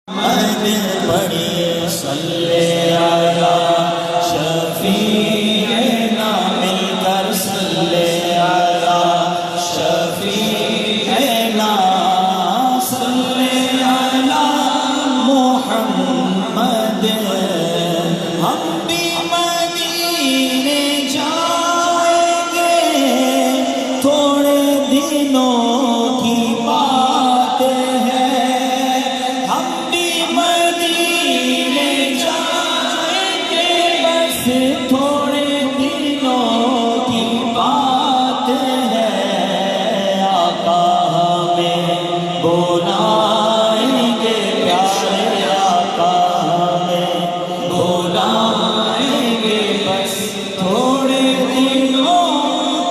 پڑھیے صلی علی شفیعنا مل کر صلی علی شفیعنا صلی علی محمد ہم بھی مدینے جائیں گے تھوڑے دنوں کی بات ہے تھوڑے دنوں کی بات ہے آقا ہمیں بلائیں گے پیارے آقا ہمیں بلائیں گے بس تھوڑے دنوں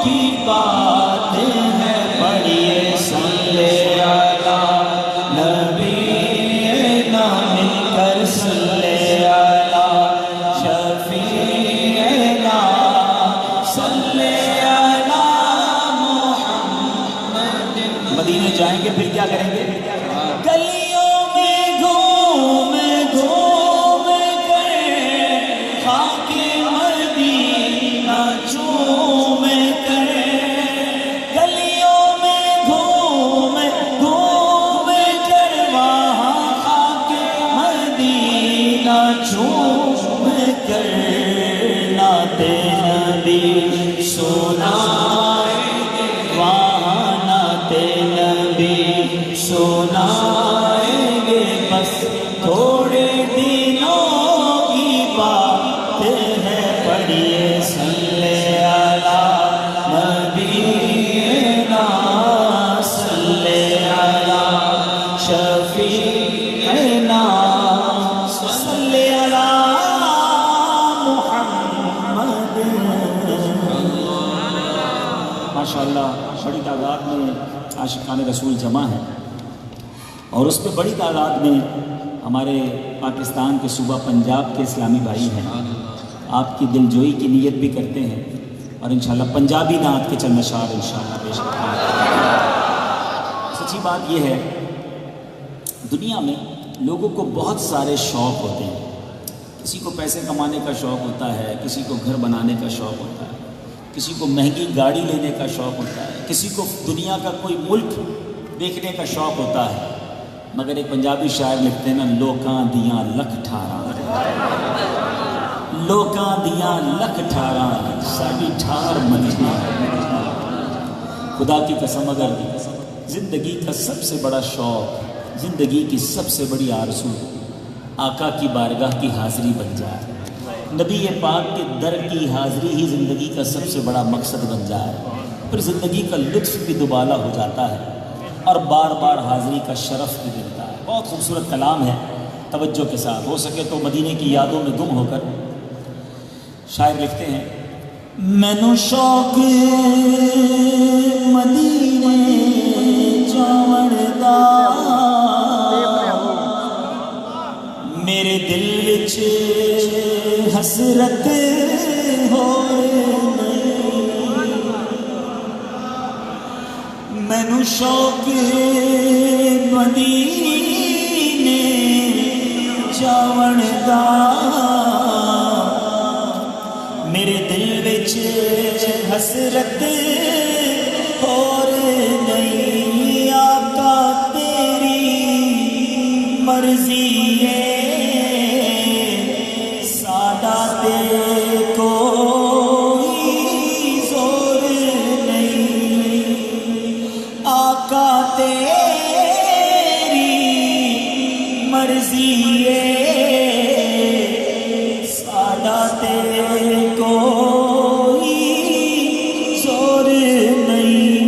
کی بات ہے پڑھیے صلی علی نبینا مل کر صلی علی شفیعنا صلی علی محمد مدینے جائیں گے پھر کیا کریں گے گلیوں میں گھوم گھوم کر خاک مدینہ چوم کر گلیوں میں گھوم گھوم کر وہاں خاک مدینہ چوم کر نعت نبی سنائیں گے وہاں نعت نبی سنائیں گے بس تھوڑے دنوں کی بات ہے پڑھیے صلی علی نبینا صلی علی شفیعنا صلی علی ماشاءاللہ بڑی تعداد میں عاشقان رسول جمع ہیں اور اس پہ بڑی تعداد میں ہمارے پاکستان کے صوبہ پنجاب کے اسلامی بھائی ہیں آپ کی دلجوئی کی نیت بھی کرتے ہیں اور انشاءاللہ پنجابی نعت کے چند اشعار انشاءاللہ پیش کرتے ہیں سچی بات یہ ہے دنیا میں لوگوں کو بہت سارے شوق ہوتے ہیں کسی کو پیسے کمانے کا شوق ہوتا ہے کسی کو گھر بنانے کا شوق ہوتا ہے کسی کو مہنگی گاڑی لینے کا شوق ہوتا ہے کسی کو دنیا کا کوئی ملک دیکھنے کا شوق ہوتا ہے مگر ایک پنجابی شاعر لکھتے ہیں نا لوکاں دیاں لکھ ٹھاراں لوکاں دیاں لکھ ٹھاراں ساڈی ٹھار مدینہ خدا کی قسم اگر زندگی کا سب سے بڑا شوق زندگی کی سب سے بڑی آرزو آقا کی بارگاہ کی حاضری بن جائے نبی پاک کے در کی حاضری ہی زندگی کا سب سے بڑا مقصد بن جائے پھر زندگی کا لطف بھی دوبالا ہو جاتا ہے اور بار بار حاضری کا شرف بھی ملتا ہے بہت خوبصورت کلام ہے توجہ کے ساتھ ہو سکے تو مدینے کی یادوں میں گم ہو کر شاعر لکھتے ہیں مینوں شوق مدینے جاون دا میرے دل وچ حسرت ہوئے مینوں شوق مدینے جاون دا میرے دل وچ حسرت اور نہیں آقا تیری مرضی ہے کوئی زور نہیں آقا تیری مرضی ہے سادہ کوئی زور نہیں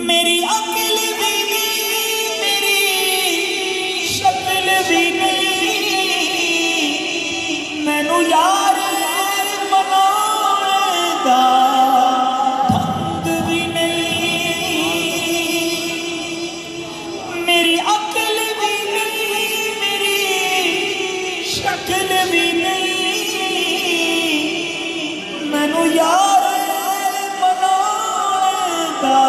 میری عقل بھی نہیں میری شکل بھی نہیں مینوں یار مناوے دا ڈھنگ بھی نہیں میری عقل بھی نہیں میری شکل بھی نہیں مینوں یار مناوے دا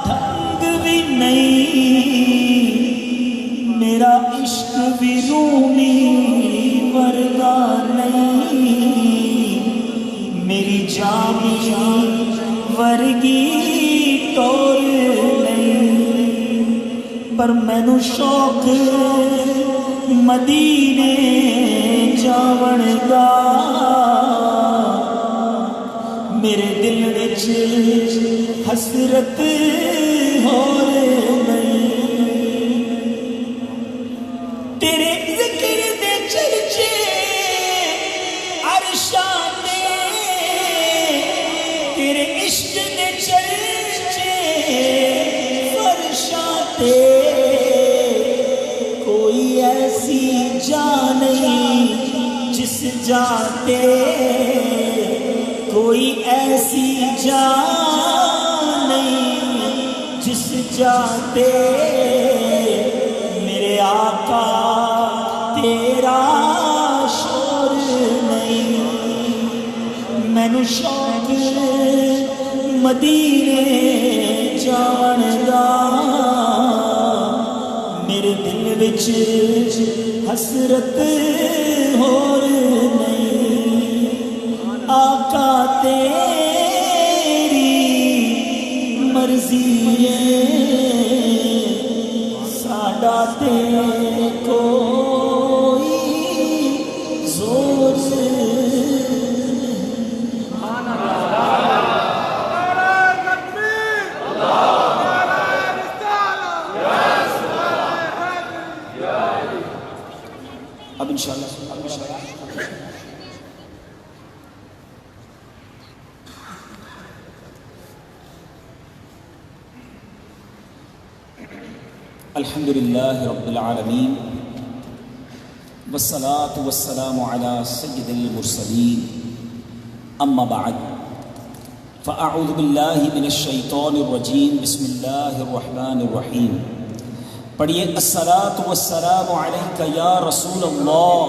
ڈھنگ بھی نہیں میرا عشق بھی رومی ورگا نہیں، میری جان ورگی ٹور نہیں، پر مینوں شوق مدینے جاون دا، میرے دل وچ حسرت ہور نہیں، تیرے ذکر دے چرچے عرشاں تے، تیرے عشق دے چرچے فرشاں تے، کوئی ایسی جان نہیں جس جان تے، کوئی ایسی جان نہیں جس جان تے، میرے آقا تیرا شور نہیں، مینوں شوق مدینے جان دا، میرے دل وچ حسرت ہور نہیں، آقا تیری مرضی ہے، ساڈا تے کوئی زور اب انشاءاللہ الحمدللہ رب العالمین والصلاة والسلام على سید المرسلین، اما بعد فاعوذ باللہ من الشیطان الرجیم، بسم اللہ الرحمن الرحیم۔ پڑھیے الصلاة والسلام علیک یا رسول اللہ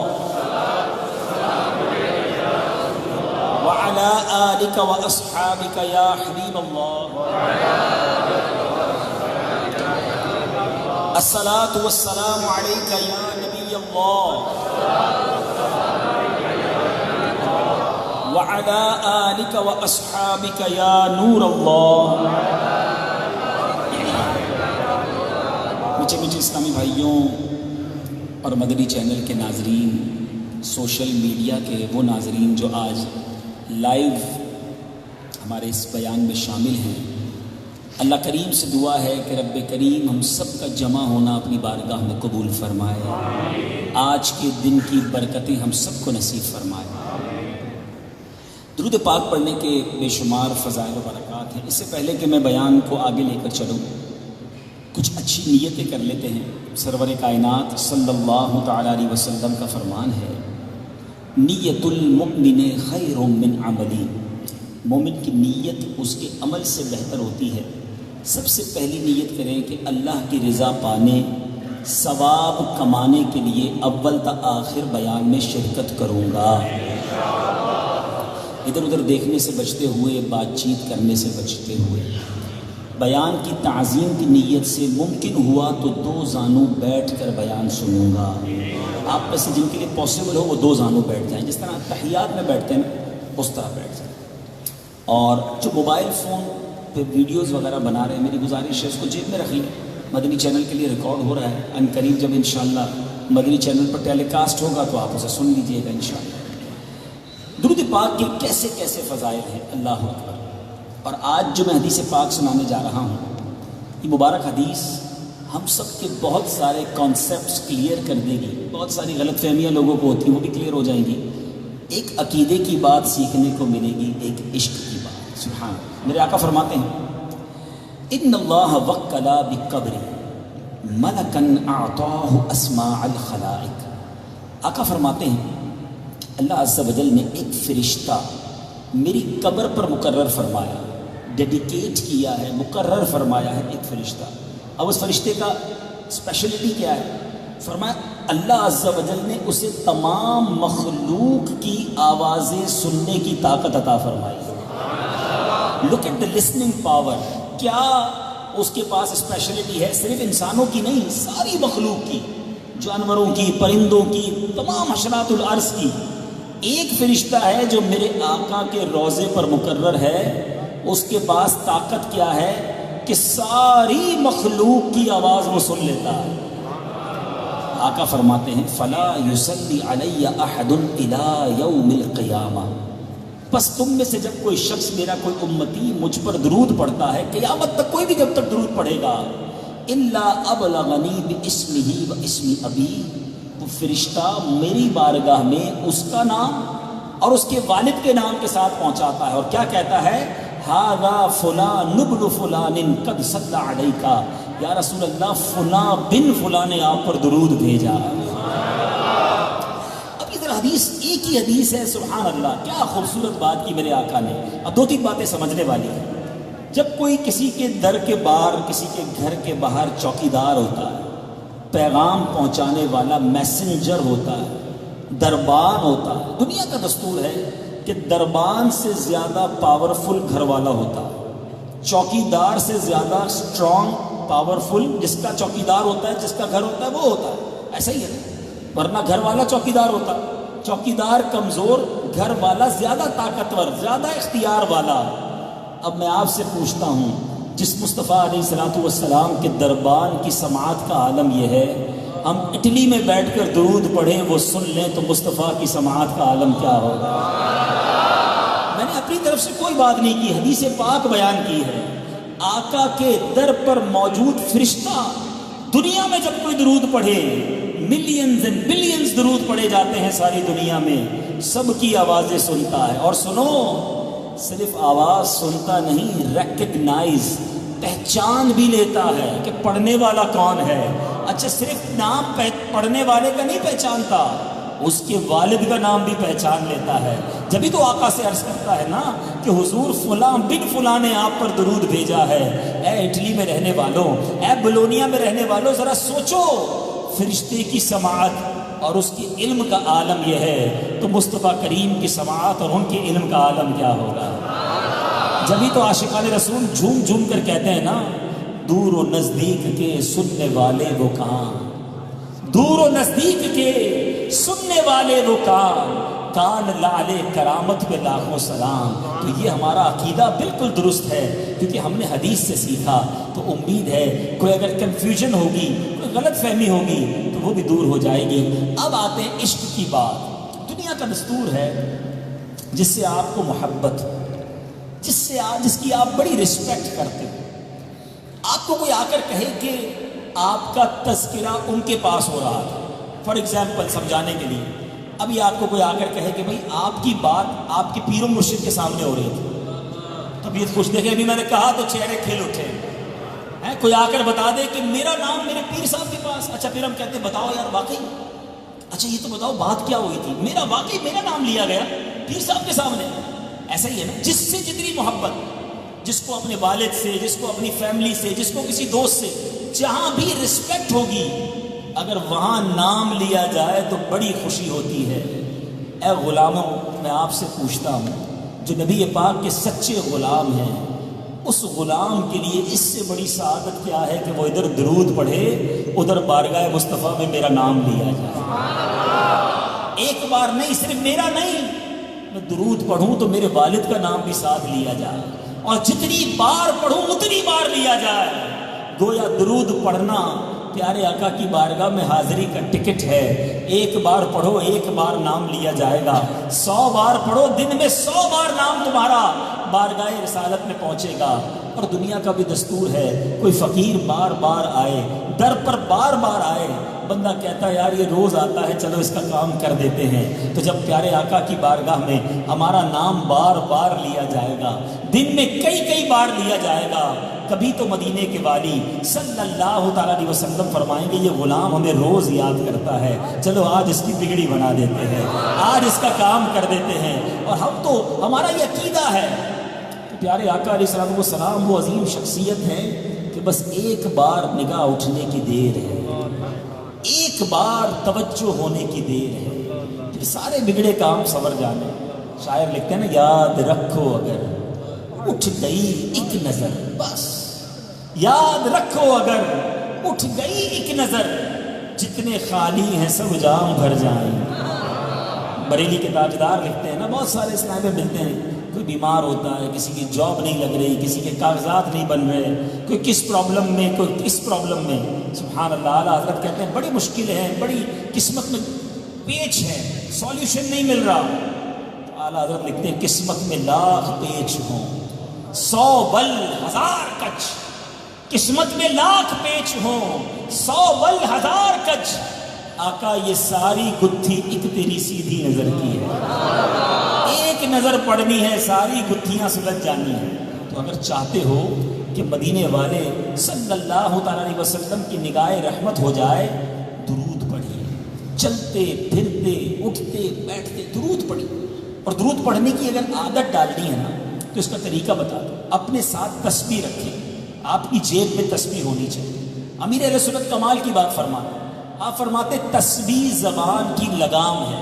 وعلی آلک واصحابک یا حبیب اللہ، الصلاة والسلام علیک یا نبی اللہ وعلی آلک واصحابک یا نور اللہ۔ میٹھے میٹھے اسلامی بھائیوں اور مدنی چینل کے ناظرین، سوشل میڈیا کے وہ ناظرین جو آج لائیو ہمارے اس بیان میں شامل ہیں، اللہ کریم سے دعا ہے کہ رب کریم ہم سب کا جمع ہونا اپنی بارگاہ میں قبول فرمائے، آج کے دن کی برکتیں ہم سب کو نصیب فرمائے۔ درود پاک پڑھنے کے بے شمار فضائل و برکات ہیں۔ اس سے پہلے کہ میں بیان کو آگے لے کر چلوں، کچھ اچھی نیتیں کر لیتے ہیں۔ سرور کائنات صلی اللہ تعالیٰ علیہ وسلم کا فرمان ہے، نیت المؤمن خیر من عملی، مومن کی نیت اس کے عمل سے بہتر ہوتی ہے۔ سب سے پہلی نیت کریں کہ اللہ کی رضا پانے، ثواب کمانے کے لیے اول تا آخر بیان میں شرکت کروں گا، ادھر ادھر دیکھنے سے بچتے ہوئے، بات چیت کرنے سے بچتے ہوئے۔ بیان کی تعظیم کی نیت سے ممکن ہوا تو 2 زانوں بیٹھ کر بیان سنوں گا۔ آپ میں سے جن کے لیے پاسبل ہو وہ 2 زانوں بیٹھ جائیں، جس طرح تحیات میں بیٹھتے ہیں اس طرح بیٹھ جائیں۔ اور جو موبائل فون پہ ویڈیوز وغیرہ بنا رہے ہیں، میری گزارش ہے اس کو جیب میں رکھ لیں، مدنی چینل کے لیے ریکارڈ ہو رہا ہے، ان قریب جب انشاءاللہ مدنی چینل پر ٹیلی کاسٹ ہوگا تو آپ اسے سن لیجئے گا انشاءاللہ۔ درود پاک کے کیسے کیسے فضائل ہیں، اللہ اکبر۔ اور آج جو میں حدیث پاک سنانے جا رہا ہوں، یہ مبارک حدیث ہم سب کے بہت سارے کانسیپٹس کلیئر کر دے گی، بہت ساری غلط فہمیاں لوگوں کو ہوتی ہیں وہ بھی کلیئر ہو جائیں گی۔ ایک عقیدے کی بات سیکھنے کو ملے گی، ایک عشق کی بات۔ سبحان اللہ۔ میرے آقا فرماتے ہیں، ان اللہ وکلا بقبری ملکن اعطاہ اسماء الخلائق۔ آقا فرماتے ہیں اللہ عز و جل نے ایک فرشتہ میری قبر پر مقرر فرمایا، ڈیڈیکیٹ کیا ہے، مقرر فرمایا ہے ایک فرشتہ۔ اب اس فرشتے کا اسپیشلٹی کیا ہے؟ فرمایا اللہ عز و جل نے اسے تمام مخلوق کی آوازیں سننے کی طاقت عطا فرمائی۔ Look at the listening power, کیا اس کے پاس اسپیشلٹی ہے؟ صرف انسانوں کی نہیں، ساری مخلوق کی۔ جانوروں کی، پرندوں کی، تمام حشرات الارض کی، ایک فرشتہ ہے جو میرے آقا کے روضے پر مقرر ہے، اس کے پاس طاقت کیا ہے کہ ساری مخلوق کی آواز وہ سن لیتا ہے۔ آقا فرماتے ہیں فلا یصلی علی احد الی یوم القیامہ، بس تم میں سے جب کوئی شخص، میرا کوئی امتی مجھ پر درود پڑھتا ہے، قیامت تک کوئی بھی جب تک درود پڑھے گا، الا ابلغنی باسمہ و اسم ابی، وہ فرشتہ میری بارگاہ میں اس کا نام اور اس کے والد کے نام کے ساتھ پہنچاتا ہے، اور کیا کہتا ہے؟ ھذا فلان ابن فلان قد صلی علیک، یا رسول اللہ فلاں بن فلاں نے آپ پر درود بھیجا۔ اب ادھر حدیث ایک ہی حدیث ہے، سبحان اللہ، کیا خوبصورت بات کی میرے آقا نے۔ اب دو تین باتیں سمجھنے والی ہیں۔ جب کوئی کسی کے در کے باہر، کسی کے گھر کے باہر چوکیدار ہوتا ہے، پیغام پہنچانے والا میسنجر ہوتا ہے، دربان ہوتا ہے، دنیا کا دستور ہے کہ دربان سے زیادہ پاورفل گھر والا ہوتا ہے، چوکیدار سے زیادہ اسٹرانگ پاورفل جس کا چوکیدار ہوتا ہے، جس کا گھر ہوتا ہے، وہ ہوتا ہے، ایسا ہی ہے، ورنہ گھر والا چوکیدار ہوتا، چوکیدار کمزور، گھر والا زیادہ طاقتور، زیادہ اختیار والا۔ اب میں آپ سے پوچھتا ہوں، جس مصطفیٰ علیہ الصلوۃ والسلام کے دربان کی سماعت کا عالم یہ ہے، ہم اٹلی میں بیٹھ کر درود پڑھیں، وہ سن لیں، تو مصطفیٰ کی سماعت کا عالم کیا ہوگا؟ میں نے اپنی طرف سے کوئی بات نہیں کی، حدیث پاک بیان کی ہے۔ آقا کے در پر موجود فرشتہ دنیا میں جب کوئی درود پڑھے، ملینز اینڈ بلینز درود پڑھے جاتے ہیں ساری دنیا میں، سب کی آوازیں سنتا ہے، اور سنو، صرف آواز سنتا نہیں، ریکگنائز، پہچان بھی لیتا ہے کہ پڑھنے والا کون ہے۔ اچھا، صرف نام پڑھنے والے کا نہیں پہچانتا، اس کے والد کا نام بھی پہچان لیتا ہے۔ جبھی تو آقا سے عرض کرتا ہے نا کہ حضور فلاں بن فلاں نے آپ پر درود بھیجا ہے۔ اے اٹلی میں رہنے والوں، اے بولونیا میں رہنے والوں، ذرا سوچو، فرشتے کی سماعت اور اس کے علم کا عالم یہ ہے، تو مصطفیٰ کریم کی سماعت اور ان کے علم کا عالم کیا ہوگا؟ جبھی تو عاشقان رسول جھوم جھوم کر کہتے ہیں نا، دور و نزدیک کے سننے والے وہ کہاں، دور و نزدیک کے سننے والے وہ کان لعلے کرامت پہ لاکھوں سلام۔ تو یہ ہمارا عقیدہ بالکل درست ہے، کیونکہ ہم نے حدیث سے سیکھا، تو امید ہے کوئی اگر کنفیوژن ہوگی، کوئی غلط فہمی ہوگی، تو وہ بھی دور ہو جائے گی۔ اب آتے ہیں عشق کی بات۔ دنیا کا دستور ہے جس سے آپ کو محبت، جس کی آپ بڑی رسپیکٹ کرتے ہو، آپ کو کوئی آ کر کہے کہ آپ کا تذکرہ ان کے پاس ہو رہا تھا، فار ایگزامپل سمجھانے کے لیے، ابھی آپ کو کوئی آ کر کہے کہ بھائی آپ کی بات آپ کے پیر و مرشد کے سامنے ہو رہی تھی، طبیعت خوش دیکھے، ابھی میں نے کہا تو چہرے کھل اٹھے ہیں۔ کوئی آ کر بتا دے کہ میرا نام میرے پیر صاحب کے پاس، اچھا پھر ہم کہتے ہیں بتاؤ یار واقعی، اچھا یہ تو بتاؤ بات کیا ہوئی تھی، واقعی میرا نام لیا گیا پیر صاحب کے سامنے۔ ایسا ہی ہے نا، جس سے جتنی محبت، جس کو اپنے والد سے، جس کو اپنی فیملی سے، جس کو کسی دوست سے، جہاں بھی رسپیکٹ ہوگی، اگر وہاں نام لیا جائے تو بڑی خوشی ہوتی ہے۔ اے غلاموں، میں آپ سے پوچھتا ہوں، جو نبی پاک کے سچے غلام ہیں، اس غلام کے لیے اس سے بڑی سعادت کیا ہے کہ وہ ادھر درود پڑھے، ادھر بارگاہ مصطفیٰ میں میرا نام لیا جائے۔ ایک بار نہیں، صرف میرا نہیں، میں درود پڑھوں تو میرے والد کا نام بھی ساتھ لیا جائے، اور جتنی بار پڑھوں اتنی بار لیا جائے۔ گویا درود پڑھنا پیارے آقا کی بارگاہ میں حاضری کا ٹکٹ ہے۔ ایک بار پڑھو، ایک بار نام لیا جائے گا، 100 بار پڑھو، دن میں 100 بار نام تمہارا بارگاہ رسالت میں پہنچے گا۔ اور دنیا کا بھی دستور ہے، کوئی فقیر بار بار آئے، در پر بار بار آئے، بندہ کہتا ہے یار یہ روز آتا ہے، چلو اس کا کام کر دیتے ہیں۔ تو جب پیارے آقا کی بارگاہ میں ہمارا نام بار بار لیا جائے گا، دن میں کئی بار لیا جائے گا، کبھی تو مدینے کے والی صلی اللہ تعالیٰ علیہ وسلم فرمائیں گے یہ غلام ہمیں روز یاد کرتا ہے، چلو آج اس کی بگڑی بنا دیتے ہیں، آج اس کا کام کر دیتے ہیں۔ اور ہم تو، ہمارا یہ عقیدہ ہے کہ پیارے آقا علیہ السلام وہ عظیم شخصیت ہے کہ بس ایک بار نگاہ اٹھنے کی دیر ہے، ایک بار توجہ ہونے کی دیر ہے، کہ سارے بگڑے کام سنور جانے۔ شاعر لکھتے ہیں نا، یاد رکھو اگر اٹھ گئی ایک نظر، بس یاد رکھو اگر اٹھ گئی ایک نظر، جتنے خالی ہیں سب جام بھر جائیں. بریلی کے تاجدار لکھتے ہیں نا، بہت سارے اسلام میں ملتے ہیں، کوئی بیمار ہوتا ہے، کسی کی جاب نہیں لگ رہی، کسی کے کاغذات نہیں بن رہے، کوئی کس پرابلم میں، کوئی کس پرابلم میں. سبحان اللہ. اعلیٰ حضرت کہتے ہیں بڑی مشکل ہے، بڑی قسمت میں پیچ ہے، سولیوشن نہیں مل رہا. تو اعلیٰ حضرت لکھتے ہیں قسمت میں لاکھ پیچ ہوں 100 بل 1000 کچ. قسمت میں لاکھ پیچ ہوں 100 بل 1000 کچ. آقا یہ ساری گتھی ایک تیری سیدھی نظر کی ہے، ایک نظر پڑنی ہے، ساری گتھیاں سلجھ جانی ہیں. تو اگر چاہتے ہو کہ مدینے والے صلی اللہ تعالیٰ علیہ وسلم کی نگاہ رحمت ہو جائے، درود پڑھیے. چلتے پھرتے اٹھتے بیٹھتے درود پڑھیے. اور درود پڑھنے کی اگر عادت ڈالنی ہے نا تو اس کا طریقہ بتا دو. اپنے ساتھ تسبیح رکھیں، آپ کی جیب میں تسبیح ہونی چاہیے. امیر اہل سنت کمال کی بات فرماتے، آپ فرماتے تسبیح زبان کی لگام ہے،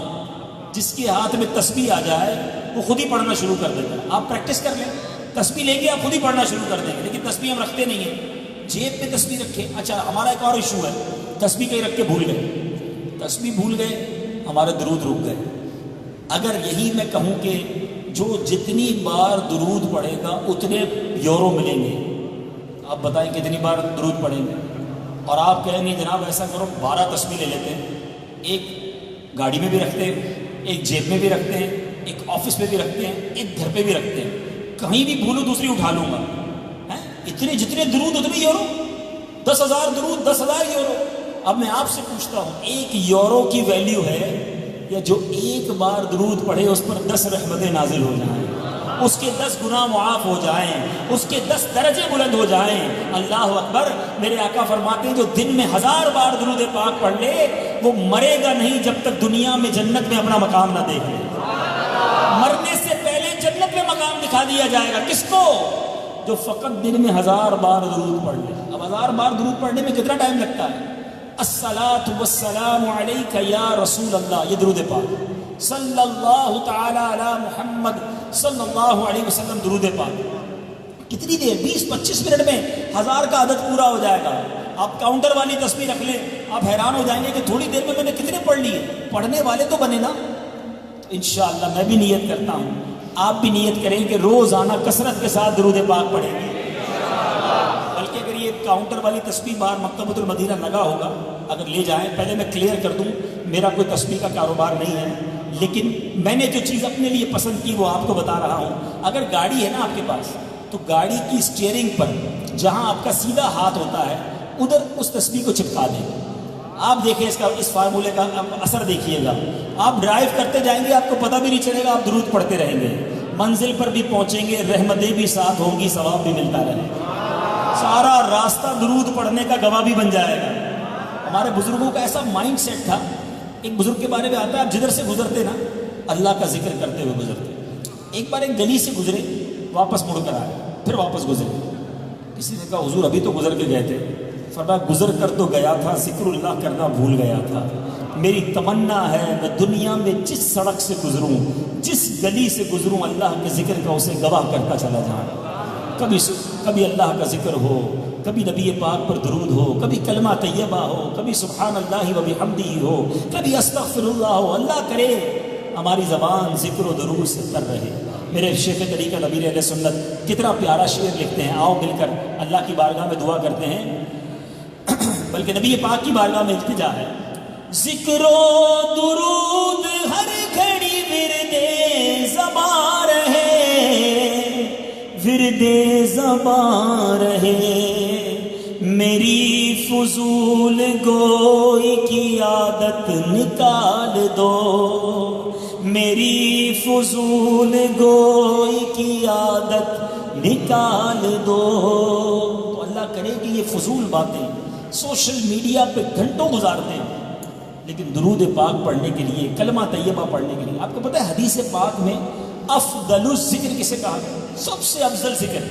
جس کے ہاتھ میں تسبیح آ جائے وہ خود ہی پڑھنا شروع کر دیتا ہے. آپ پریکٹس کر لیں، تسبیح لیں گے آپ خود ہی پڑھنا شروع کر دیں گے. لیکن تسبیح ہم رکھتے نہیں ہیں، جیب میں تسبیح رکھیں. اچھا ہمارا ایک اور ایشو ہے، تسبیح کہیں رکھ کے بھول گئے، تسبیح بھول گئے، ہمارے درود رک گئے. اگر یہی میں کہوں کہ جو جتنی بار درود پڑھے گا اتنے یورو ملیں گے، آپ بتائیں کتنی بار درود پڑھیں گے؟ اور آپ کہیں نہیں جناب ایسا کرو 12 تسبیح لے لیتے ہیں، ایک گاڑی میں بھی رکھتے ہیں، ایک جیب میں بھی رکھتے ہیں، ایک آفس میں بھی رکھتے ہیں، ایک گھر پہ بھی رکھتے ہیں، کہیں بھی بھولوں دوسری اٹھا لوں گا. اتنے جتنے درود اتنے یورو، 10,000 درود 10,000 یورو. اب میں آپ سے پوچھتا ہوں، 1 یورو کی ویلیو ہے یا جو ایک بار درود پڑھے اس پر 10 رحمتیں نازل ہو جائیں، اس کے 10 گناہ معاف ہو جائیں، اس کے 10 درجے بلند ہو جائیں. اللہ اکبر. میرے آقا فرماتے ہیں جو دن میں 1000 بار درود پاک پڑھ لے وہ مرے گا نہیں جب تک دنیا میں جنت میں اپنا مقام نہ دیکھ لے. مرنے سے پہلے جنت میں مقام دکھا دیا جائے گا. کس کو؟ جو فقط دن میں 1000 بار درود پڑھ لے. اب 1000 بار درود پڑھنے میں کتنا ٹائم لگتا ہے؟ الصلاۃ والسلام علیک یا رسول اللہ، یہ درود پاک. صلی اللہ تعالی علی محمد صلی اللہ علیہ وسلم، درود پاک. کتنی دیر؟ 20-25 منٹ میں 1000 کا عدد پورا ہو جائے گا. آپ کاؤنٹر والی تسبیح رکھ لیں، آپ حیران ہو جائیں گے کہ تھوڑی دیر میں نے کتنے پڑھ لیے. پڑھنے والے تو بنے نا. انشاءاللہ میں بھی نیت کرتا ہوں، آپ بھی نیت کریں کہ روزانہ کثرت کے ساتھ درود پاک پڑھیں گے. بلکہ اگر یہ کاؤنٹر والی تسبیح باہر مکتبۃ المدینہ لگا ہوگا، اگر لے جائیں. پہلے میں کلیئر کر دوں، میرا کوئی تسبیح کا کاروبار نہیں ہے، لیکن میں نے جو چیز اپنے لیے پسند کی وہ آپ کو بتا رہا ہوں. اگر گاڑی ہے نا آپ کے پاس تو گاڑی کی اسٹیئرنگ پر جہاں آپ کا سیدھا ہاتھ ہوتا ہے ادھر اس تسبیح کو چپکا دیں. آپ دیکھیں اس فارمولے کا اثر دیکھیے گا. آپ ڈرائیو کرتے جائیں گے، آپ کو پتہ بھی نہیں چلے گا، آپ درود پڑھتے رہیں گے. منزل پر بھی پہنچیں گے، رحمتیں بھی ساتھ ہوں گی، ثواب بھی ملتا رہے. سارا راستہ درود پڑھنے کا گواہ بھی بن جائے گا. ہمارے بزرگوں کا ایسا مائنڈ سیٹ تھا. ایک بزرگ کے بارے میں آتا ہے، آپ جدھر سے گزرتے نا اللہ کا ذکر کرتے ہوئے گزرتے. ایک بار ایک گلی سے گزرے، واپس مڑ کر آئے، پھر واپس گزرے. کسی نے کہا حضور ابھی تو گزر کے گئے تھے. فرمایا گزر کر تو گیا تھا، ذکر اللہ کرنا بھول گیا تھا. میری تمنا ہے میں دنیا میں جس سڑک سے گزروں، جس گلی سے گزروں، اللہ کے ذکر کا اسے گواہ کرتا چلا جاؤں. کبھی اللہ کا ذکر ہو، کبھی نبی پاک پر درود ہو، کبھی کلمہ طیبہ ہو، کبھی سبحان اللہ و بحمدہ ہو، کبھی استغفر اللہ ہو. اللہ کرے ہماری زبان ذکر و درود سے تر رہے. میرے شیخ طریقہ امیر اہل سنت کتنا پیارا شعر لکھتے ہیں. آؤ مل کر اللہ کی بارگاہ میں دعا کرتے ہیں، بلکہ نبی پاک کی بارگاہ میں التجا ہے. ذکر و درود ہر گھڑی ورد زبان رہے، ورد زبان رہے. میری فضول گوئی کی عادت نکال دو، میری فضول گوئی کی عادت نکال دو. تو اللہ کرے کہ یہ فضول باتیں سوشل میڈیا پہ گھنٹوں گزارتے ہیں، لیکن درود پاک پڑھنے کے لیے، کلمہ طیبہ پڑھنے کے لیے، آپ کو پتہ ہے حدیث پاک میں افضل الذکر کسے کہا گیا؟ سب سے افضل ذکر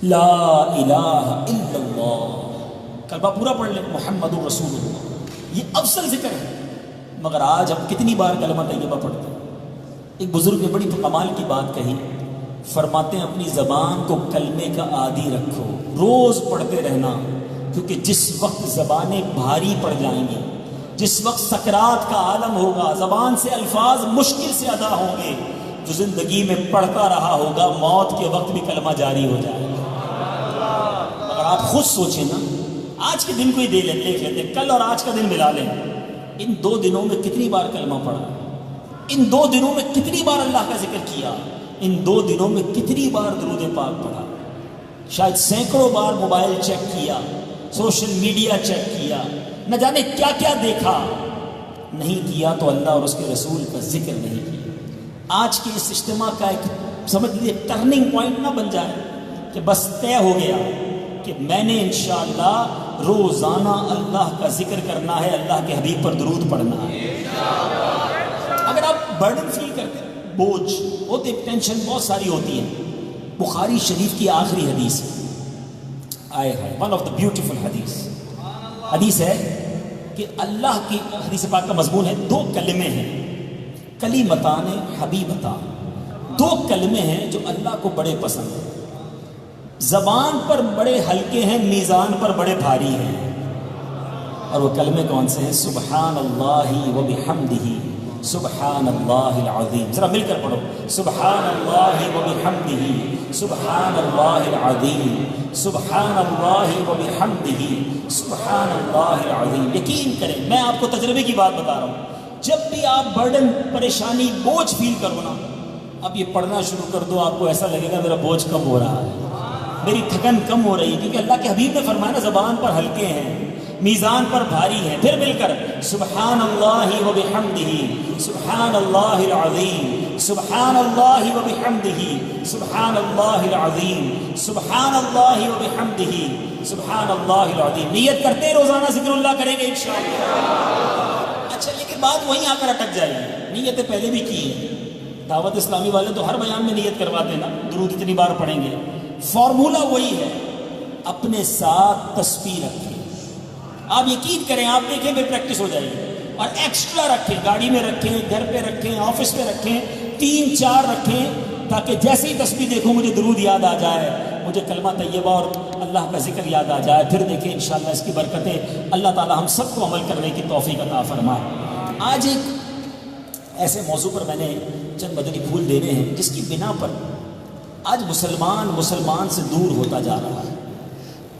لا الہ الا اللہ. کلمہ پورا پڑھ لیں محمد رسول اللہ، یہ افضل ذکر ہے. مگر آج ہم کتنی بار کلمہ طیبہ پڑھتے ہیں؟ ایک بزرگ نے بڑی کمال کی بات کہی، فرماتے ہیں اپنی زبان کو کلمے کا عادی رکھو، روز پڑھتے رہنا. کیونکہ جس وقت زبانیں بھاری پڑ جائیں گی، جس وقت سکرات کا عالم ہوگا، زبان سے الفاظ مشکل سے ادا ہوں گے، جو زندگی میں پڑھتا رہا ہوگا موت کے وقت بھی کلمہ جاری ہو جائے گا۔ اگر آپ خود سوچیں نا، آج کے دن کو ہی دیکھ لیتے، کل اور آج کا دن ملا لیں، ان 2 دنوں میں کتنی بار کلمہ پڑھا، ان 2 دنوں میں کتنی بار اللہ کا ذکر کیا، ان 2 دنوں میں کتنی بار درود پاک پڑھا، شاید سینکڑوں بار موبائل چیک کیا، سوشل میڈیا چیک کیا، نہ جانے کیا کیا دیکھا، نہیں کیا تو اللہ اور اس کے رسول کا ذکر نہیں کیا۔ آج کے اس اجتماع کا ایک سمجھ لیجیے ٹرننگ پوائنٹ نہ بن جائے کہ بس طے ہو گیا کہ میں نے انشاءاللہ روزانہ اللہ کا ذکر کرنا ہے، اللہ کے حبیب پر درود پڑھنا ہے۔ اگر آپ برڈن فیل کرتے ہیں، بوجھ ہوتے، ٹینشن بہت ساری ہوتی ہے، بخاری شریف کی آخری حدیث آئے ہے، ون آف دا بیوٹیفل حدیث ہے کہ اللہ کی حدیث پاک کا مضمون ہے 2 کلمے ہیں، کلیمتان حبیبتان، 2 کلمے ہیں جو اللہ کو بڑے پسند ہیں، زبان پر بڑے ہلکے ہیں، میزان پر بڑے بھاری ہیں، اور وہ کلمے کون سے ہیں؟ سبحان اللہ و بحمدہ، سبحان اللہ العظیم۔ ذرا مل کر پڑھو، سبحان اللہ و بحمدہ، سبحان اللہ العظیم، سبحان اللہ و بحمدہ، سبحان اللہ العظیم۔ یقین کریں، میں آپ کو تجربے کی بات بتا رہا ہوں، جب بھی آپ برڈن، پریشانی، بوجھ فیل کرو نا، اب یہ پڑھنا شروع کر دو، آپ کو ایسا لگے گا میرا بوجھ کم ہو رہا ہے، میری تھکن کم ہو رہی ہے، کیونکہ اللہ کے حبیب نے فرمایا نا زبان پر ہلکے ہیں، میزان پر بھاری ہے۔ پھر مل کر سبحان اللہ و بحمدہ، سبحان اللہ العظیم، سبحان اللہ و بحمدہ، سبحان اللہ العظیم، سبحان اللہ و بحمدہ، سبحان اللہ العظیم۔ نیت کرتے روزانہ ذکر اللہ کریں گے انشاءاللہ۔ اچھا، لیکن بات وہیں آ کر اٹک جائے گی، نیتیں پہلے بھی کی ہیں، دعوت اسلامی والے تو ہر بیان میں نیت کرواتے ہیں نا، درود اتنی بار پڑھیں گے، فارمولہ وہی ہے، اپنے ساتھ تسبیح رکھیں۔ آپ یقین کریں، آپ دیکھیں بے پریکٹس ہو جائے گی، اور ایکسٹرا رکھیں، گاڑی میں رکھیں، گھر پہ رکھیں، آفس میں رکھیں، 3-4 رکھیں، تاکہ جیسے ہی تسبیح دیکھوں مجھے درود یاد آ جائے، مجھے کلمہ طیبہ اور اللہ کا ذکر یاد آ جائے۔ پھر دیکھیں انشاءاللہ اس کی برکتیں اللہ تعالی ہم سب کو عمل کرنے کی توفیق عطا فرمائے۔ آج ایک ایسے موضوع پر میں نے چند مدنی پھول دینے ہیں جس کی بنا پر آج مسلمان سے دور ہوتا جا رہا ہے،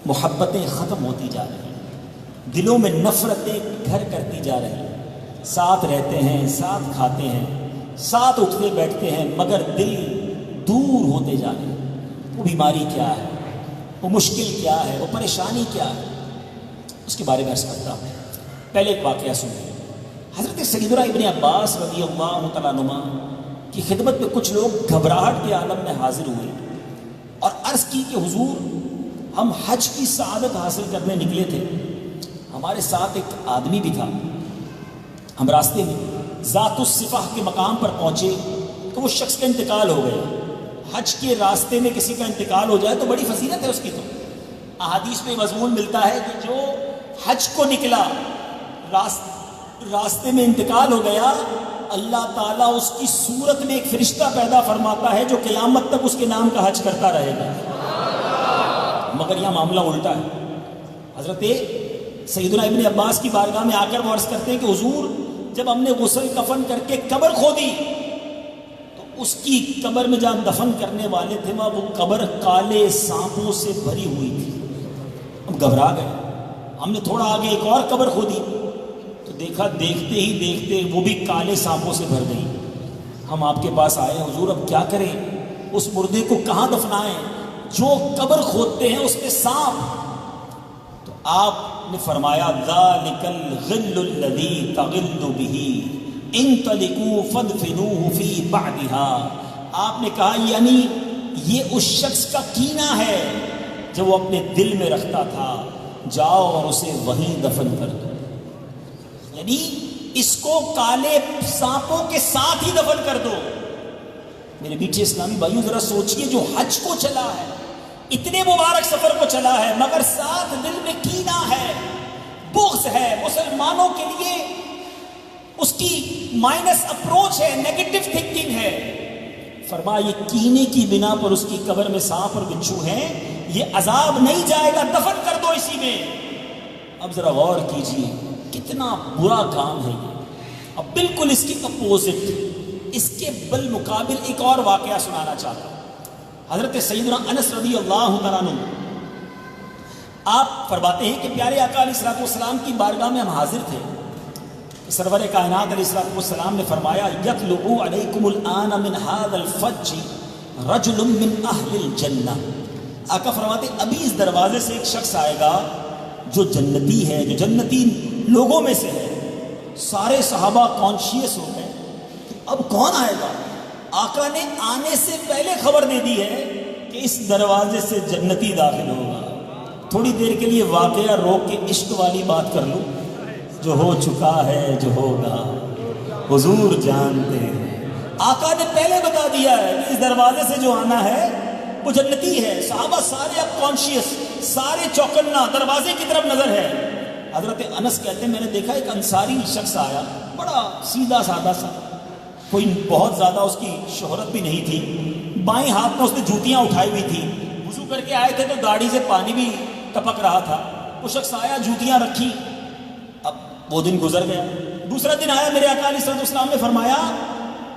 محبتیں ختم ہوتی جا رہی ہیں، دلوں میں نفرتیں گھر کرتی جا رہی ہیں، ساتھ رہتے ہیں، ساتھ کھاتے ہیں، ساتھ اٹھتے بیٹھتے ہیں، مگر دل دور ہوتے جا رہے ہیں۔ وہ بیماری کیا ہے، وہ مشکل کیا ہے، وہ پریشانی کیا ہے، اس کے بارے میں عرض کرتا ہوں۔ پہلے ایک واقعہ سنیں، حضرت سیدنا ابن عباس رضی اللہ تعالیٰ عنہما کی خدمت میں کچھ لوگ گھبراہٹ کے عالم میں حاضر ہوئے اور عرض کی کہ حضور، ہم حج کی سعادت حاصل کرنے نکلے تھے، ہمارے ساتھ ایک آدمی بھی تھا، ہم راستے میں ذات الصفہ کے مقام پر پہنچے تو وہ شخص کا انتقال ہو گیا۔ حج کے راستے میں کسی کا انتقال ہو جائے تو بڑی فضیلت ہے اس کی، تو احادیث میں مضمون ملتا ہے کہ جو حج کو نکلا، راستے میں انتقال ہو گیا، اللہ تعالیٰ اس کی صورت میں ایک فرشتہ پیدا فرماتا ہے جو قیامت تک اس کے نام کا حج کرتا رہے گا۔ مگر یہاں معاملہ الٹا ہے۔ حضرت سیدنا ابن عباس کی بارگاہ میں آ کر وہ عرض کرتے ہیں کہ حضور، جب ہم نے غسل کفن کر کے قبر کھودی تو اس کی قبر میں جہاں دفن کرنے والے تھے وہ قبر کالے سانپوں سے بھری ہوئی تھی۔ ہم گھبرا گئے، ہم نے تھوڑا آگے ایک اور قبر کھودی تو دیکھا، دیکھتے ہی دیکھتے وہ بھی کالے سانپوں سے بھر گئی۔ ہم آپ کے پاس آئے، حضور اب کیا کریں، اس مردے کو کہاں دفنائیں، جو قبر کھودتے ہیں اس کے سانپ۔ تو آپ نے فرمایا ذالک الغل الذی تغل بہ انطلقوا فادفنوہ فی بعدها۔ آپ نے کہا یعنی یہ اس شخص کا کینہ ہے جو وہ اپنے دل میں رکھتا تھا، جاؤ اور اسے وہیں دفن کر دو، یعنی اس کو کالے سانپوں کے ساتھ ہی دفن کر دو۔ میرے میٹھے اسلامی بھائیوں، ذرا سوچئے، جو حج کو چلا ہے، اتنے مبارک سفر کو چلا ہے، مگر ساتھ دل میں کینہ ہے، بغض ہے، مسلمانوں کے لیے اس کی مائنس اپروچ ہے، نیگیٹو تھنکنگ ہے۔ فرمایا یہ کینے کی بنا پر اس کی قبر میں سانپ اور بچھو ہیں، یہ عذاب نہیں جائے گا، دفن کر دو اسی میں۔ اب ذرا غور کیجئے کتنا برا کام ہے یہ. اب بالکل اس کی اپوزٹ، اس کے بالمقابل ایک اور واقعہ سنانا چاہتا ہوں. حضرت سیدنا انس رضی اللہ تعالیٰ عنہ آپ فرماتے ہیں کہ پیارے آقا علیہ الصلوۃ والسلام کی بارگاہ میں ہم حاضر تھے. سرور کائنات علیہ الصلوۃ والسلام نے فرمایا یطلع علیکم الآن من هذا الفج رجل من اہل الجنہ. آقا فرماتے ابھی اس دروازے سے ایک شخص آئے گا جو جنتی ہے، جو جنتی لوگوں میں سے ہے. سارے صحابہ کانشیس ہو گئے کہ اب کون آئے گا. آقا نے آنے سے پہلے خبر دے دی ہے کہ اس دروازے سے جنتی داخل ہوگا. تھوڑی دیر کے لیے واقعہ روک کے عشق والی بات کر لوں. جو ہو چکا ہے جو ہوگا حضور جانتے ہیں. آقا نے پہلے بتا دیا ہے کہ اس دروازے سے جو آنا ہے وہ جنتی ہے. صحابہ سارے اب کانشیس، سارے چوکنا، دروازے کی طرف نظر ہے. حضرت انس کہتے ہیں میں نے دیکھا ایک انصاری شخص آیا، بڑا سیدھا سادہ سا، کوئی بہت زیادہ اس کی شہرت بھی نہیں تھی. بائیں ہاتھ میں اس نے جوتیاں اٹھائی ہوئی تھی. وضو کر کے آئے تھے تو داڑھی سے پانی بھی ٹپک رہا تھا. وہ شخص آیا، جوتیاں رکھی. اب وہ دن گزر گیا. دوسرا دن آیا، میرے آقا علیہ الصلوۃ والسلام نے فرمایا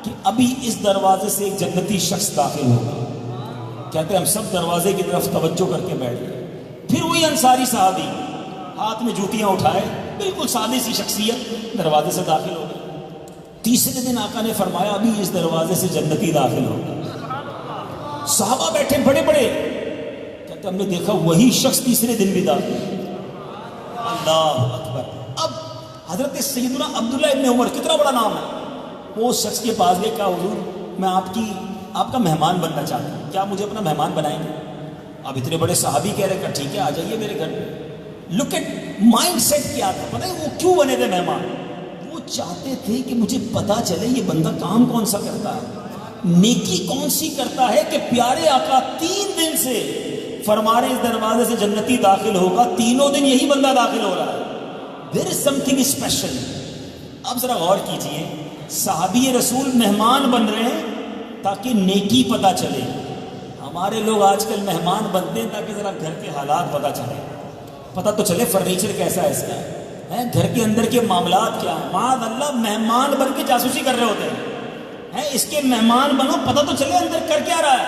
کہ ابھی اس دروازے سے ایک جنتی شخص داخل ہوگا. کہتے ہیں ہم سب دروازے کی طرف توجہ کر کے بیٹھ گئے. پھر وہی انصاری صحابی ہاتھ میں جوتیاں اٹھائے، بالکل سادی سی شخصیت، دروازے سے داخل ہو گئے. تیسرے دن آقا نے فرمایا ابھی اس دروازے سے جنتی داخل ہوگا. صحابہ بیٹھے بڑے بڑے، کہتے ہم نے دیکھا وہی شخص تیسرے دن بھی داخل. اللہ اکبر. اب حضرت سیدنا عبداللہ ابن عمر، کتنا بڑا نام ہے، وہ شخص کے پاس گئے، کہا حضور میں آپ کا مہمان بننا چاہتا ہوں، کیا مجھے اپنا مہمان بنائیں گے؟ اب اتنے بڑے صحابی کہہ رہے کہ ٹھیک ہے آ جائیے میرے گھر میں. لک ایٹ مائنڈ سیٹ کیا تھا، پتہ ہے وہ کیوں بنے تھے مہمان؟ وہ چاہتے تھے کہ مجھے پتا چلے یہ بندہ کام کون سا کرتا ہے، نیکی کون سی کرتا ہے کہ پیارے آقا 3 دن سے فرما رہے اس دروازے سے جنتی داخل ہوگا، تینوں دن یہی بندہ داخل ہو رہا ہے. دیر از سم تھنگ اسپیشل. اب ذرا غور کیجئے، صحابی رسول مہمان بن رہے ہیں تاکہ نیکی پتا چلے. ہمارے لوگ آج کل مہمان بنتے ہیں تاکہ ذرا گھر کے حالات پتا چلے، پتہ تو چلے فرنیچر کیسا ہے اس کا ہے، گھر کے اندر کے معاملات کیا ہیں. معاذ اللہ مہمان بن کے جاسوسی کر رہے ہوتے ہیں. اس کے مہمان بنو، پتہ تو چلے اندر کر کیا رہا ہے.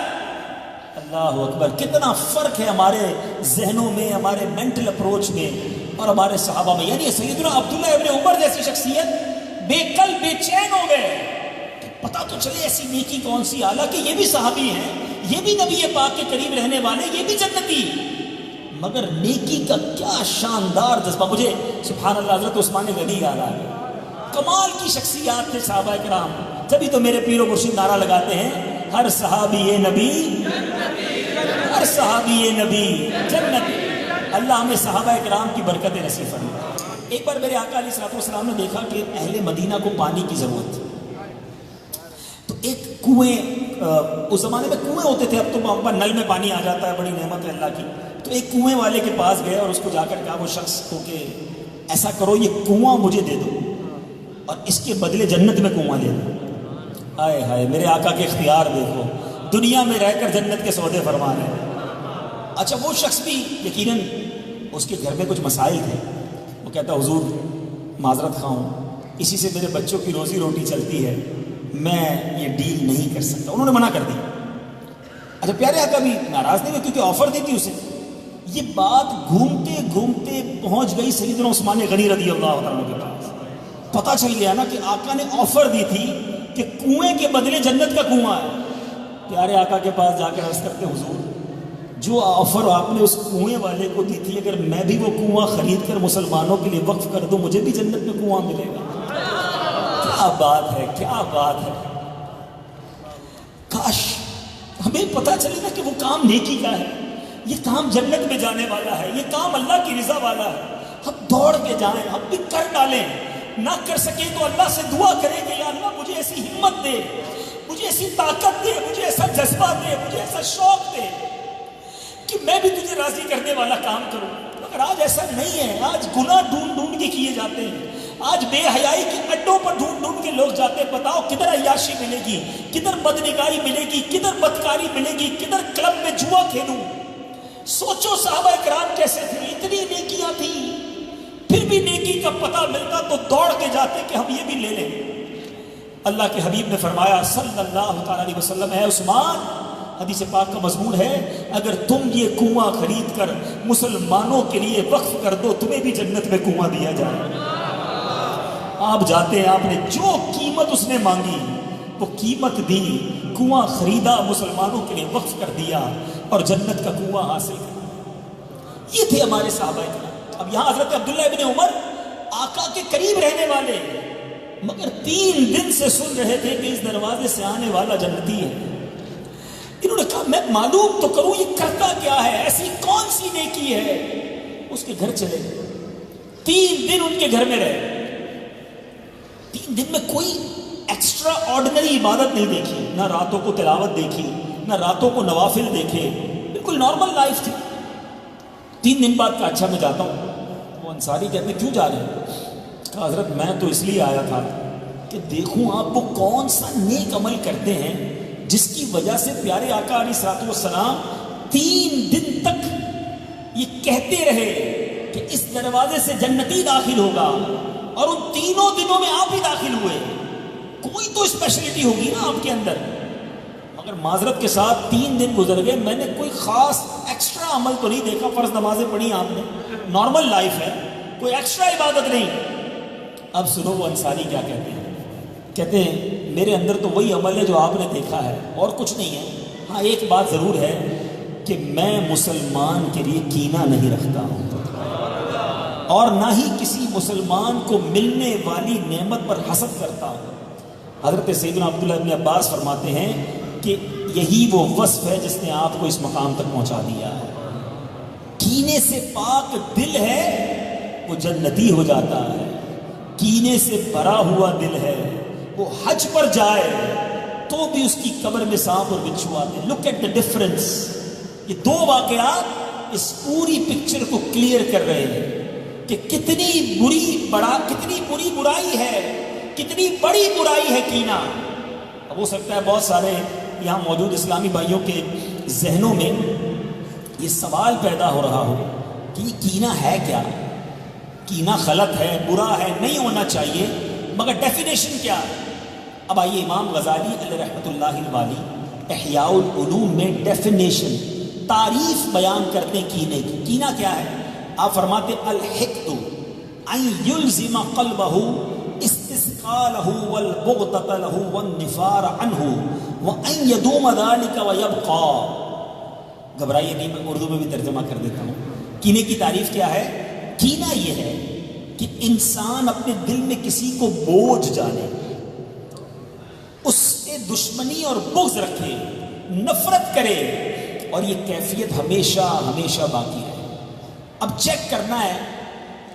اللہ اکبر. کتنا فرق ہے ہمارے ذہنوں میں، ہمارے مینٹل اپروچ میں اور ہمارے صحابہ میں. یعنی سیدنا عبداللہ ابن عمر جیسی شخصیت بے کل بے چین ہو گئے کہ پتہ تو چلے ایسی نیکی کون سی، حالانکہ یہ بھی صحابی ہیں، یہ بھی نبی پاک کے قریب رہنے والے، یہ بھی جنتی، مگر نیکی کا کیا شاندار جذبہ. مجھے سبحان اللہ حضرت عثمان غنی یاد آ گیا. کمال کی شخصیات تھے صحابہ کرام. جبھی تو میرے پیر و مرشد نعرہ لگاتے ہیں ہر صحابی نبی، ہر صحابی نبی جنت. اللہ ہمیں صحابہ کرام کی برکت نصیب فرمائے. ایک بار میرے آقا علیہ الصلوۃ والسلام نے دیکھا کہ اہل مدینہ کو پانی کی ضرورت تھی. تو ایک کنویں، اس زمانے میں کنویں ہوتے تھے، اب تو نل میں پانی آ جاتا ہے، بڑی نعمت ہے اللہ کی. تو ایک کنویں والے کے پاس گئے اور اس کو جا کر کہا وہ شخص کو کہ ایسا کرو یہ کنواں مجھے دے دو اور اس کے بدلے جنت میں کنواں دے دو. ہائے ہائے میرے آقا کے اختیار دیکھو، دنیا میں رہ کر جنت کے سودے فرما رہے ہیں. اچھا وہ شخص بھی یقیناً اس کے گھر میں کچھ مسائل تھے. وہ کہتا حضور معذرت خواہ ہوں، اسی سے میرے بچوں کی روزی روٹی چلتی ہے، میں یہ ڈیل نہیں کر سکتا. انہوں نے منع کر دی. اچھا پیارے آقا بھی ناراض نہیں ہوئے کیونکہ آفر دی تھی اسے. یہ بات گھومتے گھومتے پہنچ گئی سیدنا عثمان غنی رضی اللہ عنہ کے پاس. پتہ چل گیا نا کہ آقا نے آفر دی تھی کہ کنویں کے بدلے جنت کا کنواں ہے. پیارے آقا کے پاس جا کر عرض کرتے حضور جو آفر آپ نے اس کنویں والے کو دی تھی، اگر میں بھی وہ کنواں خرید کر مسلمانوں کے لیے وقف کر دوں مجھے بھی جنت میں کنواں ملے گا. کیا بات ہے، کیا بات ہے. کاش ہمیں پتہ چلے نا کہ وہ کام نیکی کا ہے، یہ کام جنت میں جانے والا ہے، یہ کام اللہ کی رضا والا ہے. ہم دوڑ کے جائیں، ہم بھی کر ڈالیں. نہ کر سکے تو اللہ سے دعا کریں کہ یا اللہ مجھے ایسی ہمت دے، مجھے ایسی طاقت دے، مجھے ایسا جذبہ دے، مجھے ایسا شوق دے کہ میں بھی تجھے راضی کرنے والا کام کروں. مگر آج ایسا نہیں ہے. آج گناہ ڈھونڈ ڈھونڈ کے کیے جاتے ہیں. آج بے حیائی کے اڈوں پر ڈھونڈ ڈھونڈ کے لوگ جاتے ہیں. بتاؤ کدھر عیاشی ملے گی، کدھر بدنگاہی ملے گی، کدھر بدکاری ملے گی، کدھر کلب میں جوا کھیلوں. سوچو صحابہ کرام کیسے تھے، اتنی نیکیاں تھیں کا پتہ ملتا تو دوڑ کے جاتے کہ ہم یہ بھی لے لیں۔ اللہ کے حبیب نے فرمایا صلی اللہ علیہ وسلم، اے عثمان، حدیث پاک کا مضمون ہے، اگر تم یہ کنواں خرید کر مسلمانوں کے لیے وقف کر دو تمہیں بھی جنت میں کنواں دیا جائے۔ آپ جاتے ہیں، آپ نے جو قیمت اس نے مانگی وہ قیمت دی، کنواں خریدا، مسلمانوں کے لیے وقف کر دیا اور جنت کا کنواں حاصل کیا۔ یہ تھے ہمارے صحابہ کرام۔ اب یہاں حضرت عبداللہ ابن عمر آقا کے قریب رہنے والے، مگر 3 دن سے سن رہے تھے کہ اس دروازے سے آنے والا جنتی ہے۔ انہوں نے کہا میں معلوم تو کروں یہ کرتا کیا ہے، ایسی کون سی نیکی ہے۔ اس کے گھر چلے گئے، 3 دن ان کے گھر میں رہے۔ 3 دن میں کوئی ایکسٹرا آرڈنری عبادت نہیں دیکھی، نہ راتوں کو تلاوت دیکھی، نہ راتوں کو نوافل دیکھے، بالکل نارمل لائف تھی۔ 3 دن بعد کہا اچھا میں جاتا ہوں۔ وہ انصاری کہتے ہیں کیوں جا رہے ہیں؟ کہا حضرت میں تو اس لیے آیا تھا کہ دیکھوں آپ وہ کون سا نیک عمل کرتے ہیں جس کی وجہ سے پیارے آقا علیہ الصلوۃ والسلام 3 دن تک یہ کہتے رہے کہ اس دروازے سے جنتی داخل ہوگا، اور ان 3 دنوں میں آپ ہی داخل ہوئے۔ کوئی تو اسپیشلٹی ہوگی نا آپ کے اندر۔ مگر معذرت کے ساتھ 3 دن گزر گئے، میں نے کوئی خاص ایکسٹرا عمل تو نہیں دیکھا۔ فرض نمازیں پڑھی آپ نے، نارمل لائف ہے، کوئی ایکسٹرا عبادت نہیں۔ اب سنو وہ انصاری کیا کہتے ہیں۔ کہتے ہیں میرے اندر تو وہی عمل ہے جو آپ نے دیکھا ہے، اور کچھ نہیں ہے۔ ہاں ایک بات ضرور ہے کہ میں مسلمان کے لیے کینہ نہیں رکھتا ہوں، اور نہ ہی کسی مسلمان کو ملنے والی نعمت پر حسد کرتا ہوں۔ حضرت سیدنا عبداللہ ابن عباس فرماتے ہیں کہ یہی وہ وصف ہے جس نے آپ کو اس مقام تک پہنچا دیا ہے۔ کینے سے پاک دل ہے وہ جنتی ہو جاتا ہے، کینے سے بھرا ہوا دل ہے وہ حج پر جائے تو بھی اس کی قبر میں سانپ اور بچھو آتے ہیں۔ Look at the difference. یہ 2 واقعات اس پوری پکچر کو کلیئر کر رہے ہیں کہ کتنی بری برائی ہے، کتنی بڑی برائی ہے کینہ۔ اب ہو سکتا ہے بہت سارے یہاں موجود اسلامی بھائیوں کے ذہنوں میں یہ سوال پیدا ہو رہا ہو کہ یہ کینہ ہے کیا؟ کینہ غلط ہے، برا ہے، نہیں ہونا چاہیے، مگر ڈیفینیشن کیا ہے؟ اب آئیے امام غزالی علیہ رحمۃ اللہ الوالی احیاء العلوم میں ڈیفینیشن، تعریف بیان کرتے ہیں کینے کی۔ کینہ کیا ہے؟ آپ فرماتے الحقد ان یلزم قلبہ استثقالہ والبغضۃ لہ والنفار عنہ وان یدوم ذلک ویبقى۔ گھبرائیے نہیں، میں اردو میں بھی ترجمہ کر دیتا ہوں۔ کینے کی تعریف کیا ہے؟ کینہ یہ ہے کہ انسان اپنے دل میں کسی کو بوجھ جانے، اس سے دشمنی اور بغض رکھے، نفرت کرے، اور یہ کیفیت ہمیشہ ہمیشہ باقی رہے۔ اب چیک کرنا ہے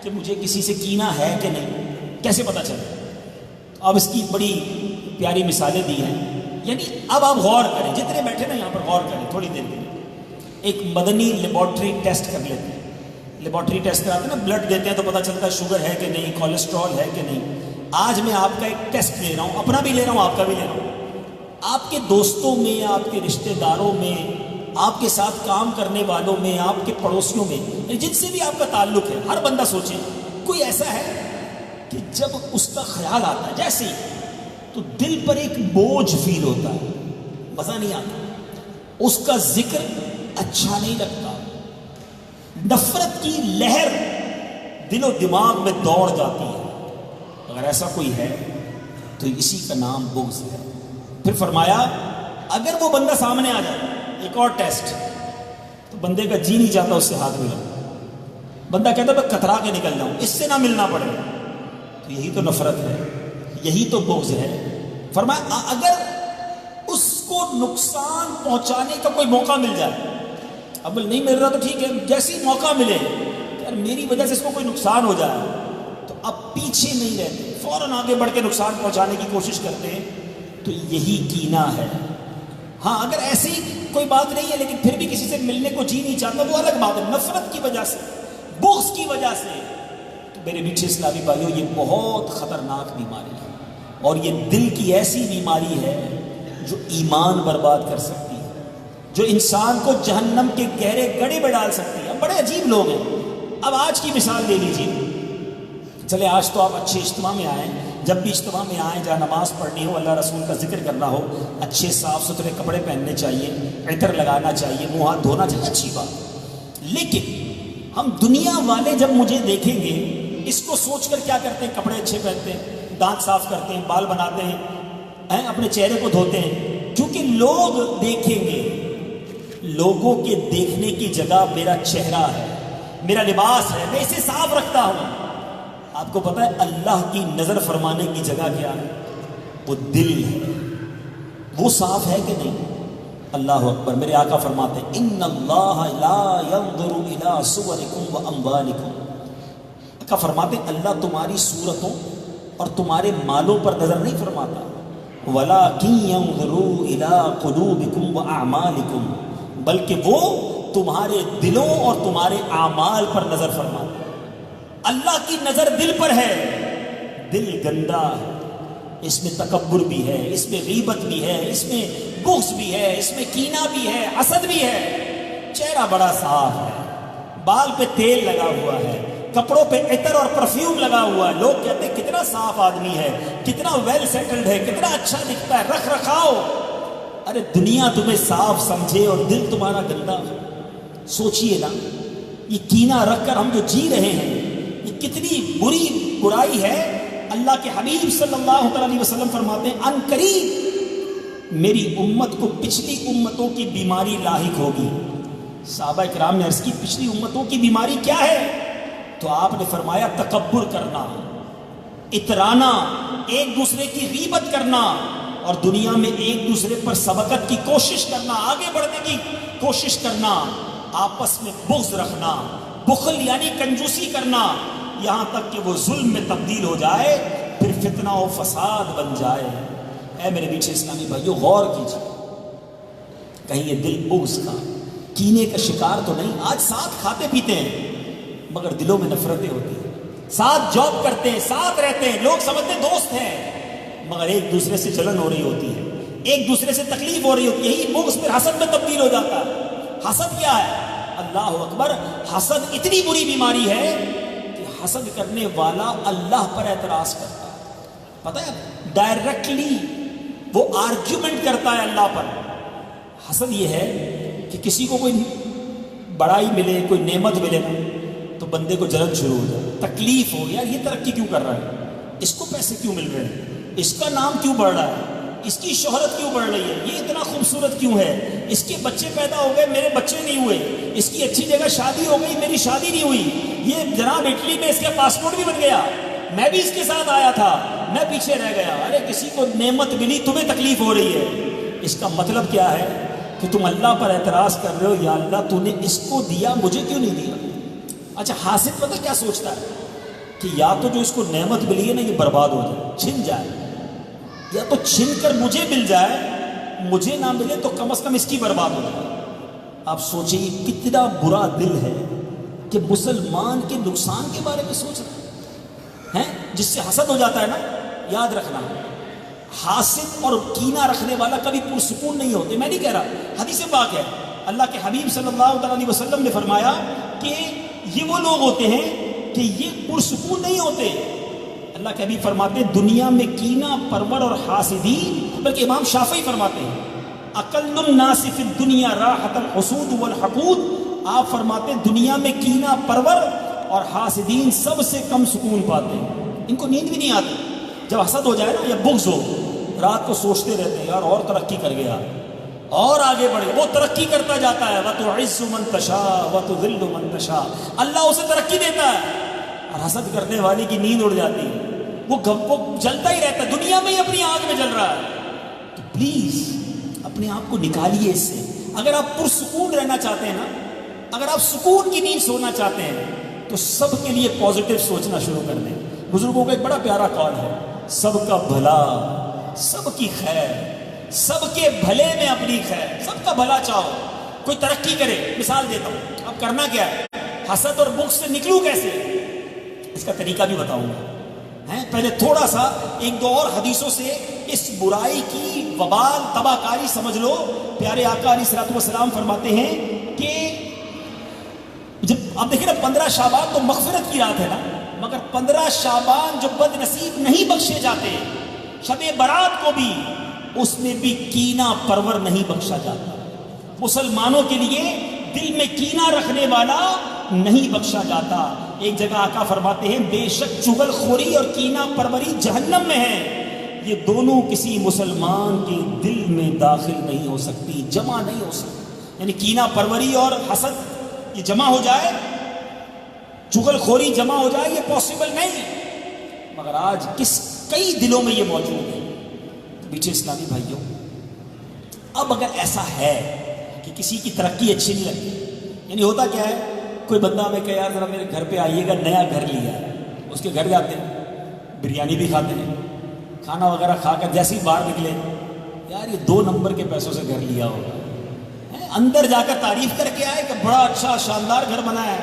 کہ مجھے کسی سے کینہ ہے کہ نہیں، کیسے پتہ چلے؟ اب اس کی بڑی پیاری مثالیں دی ہیں، یعنی اب آپ غور کریں، جتنے بیٹھے نا یہاں پر غور کریں تھوڑی دیر کے لیے۔ ایک مدنی لیبارٹری ٹیسٹ کر لیتے ہیں۔ لیبارٹری ٹیسٹ کراتے ہیں نا، بلڈ دیتے ہیں تو پتہ چلتا ہے شوگر ہے کہ نہیں، کولیسٹرول ہے کہ نہیں۔ آج میں آپ کا ایک ٹیسٹ لے رہا ہوں، اپنا بھی لے رہا ہوں، آپ کا بھی لے رہا ہوں۔ آپ کے دوستوں میں، آپ کے رشتہ داروں میں، آپ کے ساتھ کام کرنے والوں میں، آپ کے پڑوسیوں میں، جن سے بھی آپ کا تعلق ہے، ہر بندہ سوچے کوئی ایسا ہے کہ جب اس کا خیال آتا ہے جیسے تو دل پر ایک بوجھ فیل ہوتا ہے، مزہ نہیں آتا، اس کا ذکر اچھا نہیں لگتا، نفرت کی لہر دل و دماغ میں دوڑ جاتی ہے۔ اگر ایسا کوئی ہے تو اسی کا نام بغض ہے۔ پھر فرمایا اگر وہ بندہ سامنے آ جائے، ایک اور ٹیسٹ، تو بندے کا جی نہیں چاہتا اس سے ہاتھ ملاؤ، بندہ کہتا میں کترا کے نکل جاؤں، اس سے نہ ملنا پڑے، تو یہی تو نفرت ہے، یہی تو بغض ہے۔ فرمایا اگر اس کو نقصان پہنچانے کا کوئی موقع مل جائے، اب نہیں مل رہا تو ٹھیک ہے، جیسی موقع ملے یار میری وجہ سے اس کو کوئی نقصان ہو جائے تو اب پیچھے نہیں رہتے، فوراً آگے بڑھ کے نقصان پہنچانے کی کوشش کرتے ہیں، تو یہی کینہ ہے۔ ہاں اگر ایسی کوئی بات نہیں ہے لیکن پھر بھی کسی سے ملنے کو جی نہیں چاہتا، وہ الگ بات ہے، نفرت کی وجہ سے، بغض کی وجہ سے، تو میرے میٹھے اسلامی بھائیوں یہ بہت خطرناک بیماری ہے، اور یہ دل کی ایسی بیماری ہے جو ایمان برباد کر سکتی ہے، جو انسان کو جہنم کے گہرے گڑھے میں ڈال سکتی ہے۔ بڑے عجیب لوگ ہیں۔ اب آج کی مثال لے لیجیے، چلے آج تو آپ اچھے اجتماع میں آئیں، جب بھی اجتماع میں آئیں جہاں نماز پڑھنی ہو، اللہ رسول کا ذکر کرنا ہو، اچھے صاف ستھرے کپڑے پہننے چاہیے، عطر لگانا چاہیے، منہ ہاتھ دھونا چاہیے، اچھی بات۔ لیکن ہم دنیا والے جب مجھے دیکھیں گے، اس کو سوچ کر کیا کرتے ہیں؟ کپڑے اچھے پہنتے ہیں، دانت صاف کرتے ہیں، بال بناتے ہیں، اپنے چہرے کو دھوتے ہیں، کیونکہ لوگ دیکھیں گے۔ لوگوں کے دیکھنے کی جگہ میرا چہرہ ہے، میرا لباس ہے، میں اسے صاف رکھتا ہوں۔ آپ کو پتہ ہے اللہ کی نظر فرمانے کی جگہ کیا ہے؟ وہ دل ہے، وہ صاف ہے کہ نہیں؟ اللہ اکبر۔ میرے آقا فرماتے ہیں ان اللہ لا ينظر الى صورکم واموالکم، آقا فرماتے ہیں اللہ تمہاری صورتوں اور تمہارے مالوں پر نظر نہیں فرماتا، ولکن ينظر الى قلوبکم واعمالکم، بلکہ وہ تمہارے دلوں اور تمہارے اعمال پر نظر فرماتا ہے۔ اللہ کی نظر دل پر ہے، دل گندا ہے، اس میں تکبر بھی ہے، اس میں غیبت بھی ہے، اس میں بغض بھی ہے، اس میں کینہ بھی ہے، حسد بھی ہے۔ چہرہ بڑا صاف ہے، بال پہ تیل لگا ہوا ہے، کپڑوں پہ عطر اور پرفیوم لگا ہوا ہے، لوگ کہتے ہیں کتنا صاف آدمی ہے، کتنا ویل سیٹلڈ ہے، کتنا اچھا دکھتا ہے، رکھ رکھاؤ۔ ارے دنیا تمہیں صاف سمجھے اور دل تمہارا گندا ہے۔ سوچئے نا، یہ کینہ رکھ کر ہم جو جی رہے ہیں، یہ کتنی بری برائی ہے۔ اللہ کے حبیب صلی اللہ علیہ وسلم فرماتے ہیں ان قریب میری امت کو پچھلی امتوں کی بیماری لاحق ہوگی۔ صحابہ کرام نے عرض کی پچھلی امتوں کی بیماری کیا ہے؟ تو آپ نے فرمایا تکبر کرنا، اترانا، ایک دوسرے کی غیبت کرنا، اور دنیا میں ایک دوسرے پر سبقت کی کوشش کرنا، آگے بڑھنے کی کوشش کرنا، آپس میں بغض رکھنا، بخل یعنی کنجوسی کرنا، یہاں تک کہ وہ ظلم میں تبدیل ہو جائے، پھر فتنہ و فساد بن جائے۔ اے میرے میٹھے اسلامی بھائیو، غور کیجیے، کہیں یہ دل بغض کا، کینے کا شکار تو نہیں؟ آج ساتھ کھاتے پیتے ہیں مگر دلوں میں نفرتیں ہوتی ہیں، ساتھ جاب کرتے ہیں، ساتھ رہتے ہیں، لوگ سمجھتے ہیں دوست ہیں، مگر ایک دوسرے سے جلن ہو رہی ہوتی ہے، ایک دوسرے سے تکلیف ہو رہی ہوتی ہے، یہی بغض پھر حسد میں تبدیل ہو جاتا ہے۔ حسد کیا ہے؟ اللہ اکبر، حسد اتنی بری بیماری ہے کہ حسد کرنے والا اللہ پر اعتراض کرتا ہے، پتہ ہے، ڈائریکٹلی وہ آرگیومنٹ کرتا ہے اللہ پر۔ حسد یہ ہے کہ کسی کو کوئی بڑائی ملے، کوئی نعمت ملے نا، تو بندے کو جلن شروع ہو جائے، تکلیف ہو، یار یہ ترقی کیوں کر رہا ہے، اس کو پیسے کیوں مل رہے ہیں، اس کا نام کیوں بڑھ رہا ہے، اس کی شہرت کیوں بڑھ رہی ہے، یہ اتنا خوبصورت کیوں ہے، اس کے بچے پیدا ہو گئے میرے بچے نہیں ہوئے، اس کی اچھی جگہ شادی ہو گئی میری شادی نہیں ہوئی، یہ جناب اٹلی میں اس کا پاسپورٹ بھی بن گیا، میں بھی اس کے ساتھ آیا تھا، میں پیچھے رہ گیا۔ ارے کسی کو نعمت ملی، تمہیں تکلیف ہو رہی ہے، اس کا مطلب کیا ہے کہ تم اللہ پر اعتراض کر رہے ہو، یا اللہ تو نے اس کو دیا مجھے کیوں نہیں دیا۔ اچھا حاسد پتہ کیا سوچتا ہے کہ یا تو جو اس کو نعمت ملی ہے نا یہ برباد ہو جائے، چھن جائے، یا تو چھن کر مجھے مل جائے، مجھے نہ ملے تو کم از کم اس کی برباد ہو جائے۔ آپ سوچئے کتنا برا دل ہے کہ مسلمان کے نقصان کے بارے میں سوچ رہے ہیں، جس سے حسد ہو جاتا ہے نا۔ یاد رکھنا، حاسد اور کینہ رکھنے والا کبھی پرسکون نہیں ہوتے۔ میں نہیں کہہ رہا، حدیث پاک ہے، اللہ کے حبیب صلی اللہ علیہ وسلم نے فرمایا کہ یہ وہ لوگ ہوتے ہیں کہ یہ پرسکون نہیں ہوتے۔ اللہ کے حبیب فرماتے ہیں دنیا میں کینہ پرور اور حاسدین، بلکہ امام شافعی فرماتے ہیں اقل الناس فی الدنیا راحت الحسود والحقود، آپ فرماتے ہیں دنیا میں کینہ پرور اور حاسدین سب سے کم سکون پاتے ہیں، ان کو نیند بھی نہیں آتی۔ جب حسد ہو جائے نا یا بغض ہو، رات کو سوچتے رہتے ہیں یار اور ترقی کر گیا، اور آگے بڑھے، وہ ترقی کرتا جاتا ہے، وَتُعِزُّ مَن تَشَاءُ وَتُذِلُّ مَن تَشَاءُ، اللہ اسے ترقی دیتا ہے، اور حسد کرنے والے کی نیند اڑ جاتی ہے، وہ جلتا ہی رہتا ہے، دنیا میں ہی اپنی آگ میں جل رہا ہے۔ تو پلیز اپنے آپ کو نکالیے اس سے۔ اگر آپ پرسکون رہنا چاہتے ہیں نا، اگر آپ سکون کی نیند سونا چاہتے ہیں تو سب کے لیے پازیٹیو سوچنا شروع کر دیں۔ بزرگوں کا ایک بڑا پیارا قول ہے، سب کا بھلا، سب کی خیر، سب کے بھلے میں اپنی خیر، سب کا بھلا چاہو، کوئی ترقی کرے۔ مثال دیتا ہوں، اب کرنا کیا ہے، حسد اور بغض سے نکلوں کیسے، اس کا طریقہ بھی بتاؤں گا۔ پہلے تھوڑا سا ایک دو اور حدیثوں سے اس برائی کی وبال تباہ کاری سمجھ لو۔ پیارے آقا علیہ الصلوۃ والسلام فرماتے ہیں کہ جب آپ دیکھیں نا 15 شعبان تو مغفرت کی رات ہے نا، مگر 15 شعبان جو بد نصیب نہیں بخشے جاتے، شب برات کو بھی اس میں بھی کینہ پرور نہیں بخشا جاتا. مسلمانوں کے لیے دل میں کینہ رکھنے والا نہیں بخشا جاتا. ایک جگہ آقا فرماتے ہیں بے شک چغل خوری اور کینہ پروری جہنم میں ہے، یہ دونوں کسی مسلمان کے دل میں داخل نہیں ہو سکتی، جمع نہیں ہو سکتی. یعنی کینہ پروری اور حسد یہ جمع ہو جائے، چغل خوری جمع ہو جائے، یہ پاسبل نہیں. مگر آج کئی دلوں میں یہ موجود ہے. بیچے اسلامی بھائیوں، اب اگر ایسا ہے کہ کسی کی ترقی اچھی نہیں لگتی، یعنی ہوتا کیا ہے، کوئی بندہ ہمیں کہے یار ذرا میرے گھر پہ آئیے گا، نیا گھر لیا ہے، اس کے گھر جاتے ہیں، بریانی بھی کھاتے ہیں، کھانا وغیرہ کھا کر جیسے ہی باہر نکلے، یار یہ 2 نمبر کے پیسوں سے گھر لیا ہوگا، اندر جا کر تعریف کر کے آئے کہ بڑا اچھا شاندار گھر بنا ہے.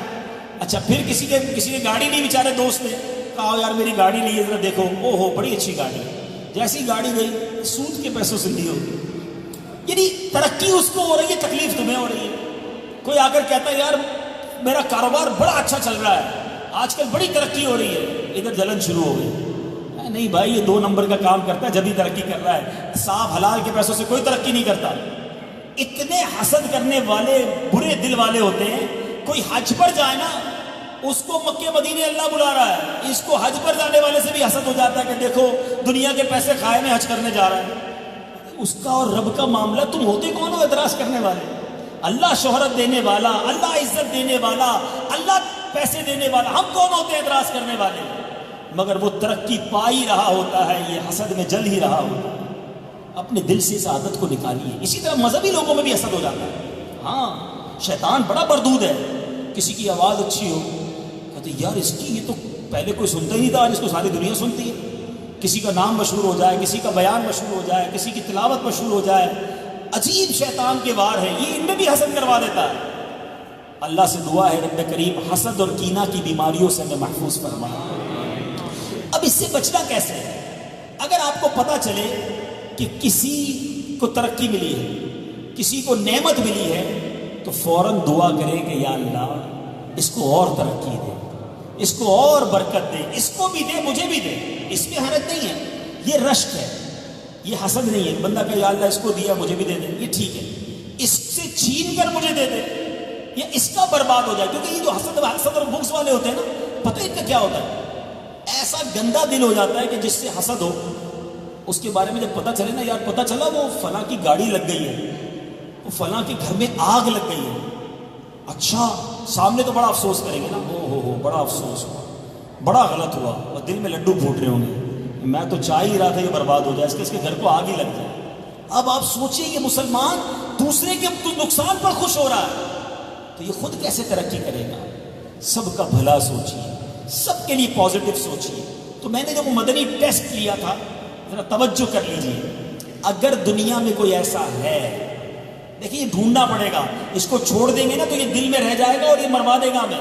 اچھا پھر کسی نے گاڑی لی، بیچارے دوست نے کہا یار میری گاڑی لی ہے، ذرا دیکھو، او ہو بڑی اچھی گاڑی ہے. جیسی گاڑی گئی سود کے پیسوں سے لی ہوگی. یعنی ترقی اس کو ہو رہی ہے، تکلیف تمہیں ہو رہی ہے. کوئی آ کر کہتا ہے یار میرا کاروبار بڑا اچھا چل رہا ہے، آج کل بڑی ترقی ہو رہی ہے، ادھر جلن شروع ہو گئی. نہیں بھائی، یہ 2 نمبر کا کام کرتا ہے جب ہی ترقی کر رہا ہے، صاف حلال کے پیسوں سے کوئی ترقی نہیں کرتا. اتنے حسد کرنے والے برے دل والے ہوتے ہیں. کوئی حج پر جائے نا، اس کو مکے مدینے اللہ بلا رہا ہے، اس کو حج پر جانے والے سے بھی حسد ہو جاتا ہے کہ دیکھو دنیا کے پیسے کھائے میں حج کرنے جا رہا ہے. اس کا اور رب کا معاملہ، تم ہوتے کون ہو اعتراض کرنے والے؟ اللہ شہرت دینے والا، اللہ عزت دینے والا، اللہ پیسے دینے والا، ہم کون ہوتے ہیں اعتراض کرنے والے؟ مگر وہ ترقی پا ہی رہا ہوتا ہے، یہ حسد میں جل ہی رہا ہوتا ہے. اپنے دل سے اس عادت کو نکالیے. اسی طرح مذہبی لوگوں میں بھی حسد ہو جاتا ہے. ہاں شیطان بڑا بردود ہے. کسی کی آواز اچھی ہو، کہتے یار اس کی، یہ تو پہلے کوئی سنتا ہی نہیں تھا، آج اس کو ساری دنیا سنتی ہے. کسی کا نام مشہور ہو جائے، کسی کا بیان مشہور ہو جائے، کسی کی تلاوت مشہور ہو جائے، عجیب شیطان کے وار ہے، یہ ان میں بھی حسد کروا دیتا ہے. اللہ سے دعا ہے رب کریم حسد اور کینہ کی بیماریوں سے ہمیں محفوظ فرمائے. اب اس سے بچنا کیسے ہے؟ اگر آپ کو پتہ چلے کہ کسی کو ترقی ملی ہے، کسی کو نعمت ملی ہے، تو فوراً دعا کریں کہ یا اللہ اس کو اور ترقی دے، اس کو اور برکت دے، اس کو بھی دے، مجھے بھی دے. اس میں حرج نہیں ہے، یہ رشک ہے، یہ حسد نہیں ہے. بندہ کہ یا اللہ اس کو دیا مجھے بھی دے دے، یہ ٹھیک ہے. اس سے چھین کر مجھے دے دے یا اس کا برباد ہو جائے، کیونکہ یہ جو حسد اور بغض والے ہوتے ہیں نا، پتہ ہے ان کا کیا ہوتا ہے؟ ایسا گندا دل ہو جاتا ہے کہ جس سے حسد ہو، اس کے بارے میں جب پتہ چلے نا، یار پتہ چلا وہ فلاں کی گاڑی لگ گئی ہے، وہ فلاں کے گھر میں آگ لگ گئی ہے، اچھا سامنے تو بڑا افسوس کریں گے نا، ہو بڑا افسوس ہوا، بڑا غلط ہوا، اور دل میں لڈو پھوٹ رہے ہوں گے، میں تو چاہ ہی رہا تھا یہ برباد ہو جائے، اس کے گھر کو آگ ہی لگ جائے. اب آپ سوچئے یہ مسلمان دوسرے کے نقصان پر خوش ہو رہا ہے تو یہ خود کیسے ترقی کرے گا؟ سب کا بھلا سوچیے، سب کے لیے پازیٹیو سوچیے. تو میں نے جو مدنی ٹیسٹ لیا تھا، ذرا توجہ کر لیجیے. اگر دنیا میں کوئی ایسا ہے، دیکھیے یہ ڈھونڈنا پڑے گا، اس کو چھوڑ دیں گے نا تو یہ دل میں رہ جائے گا اور یہ مروا دے گا ہمیں.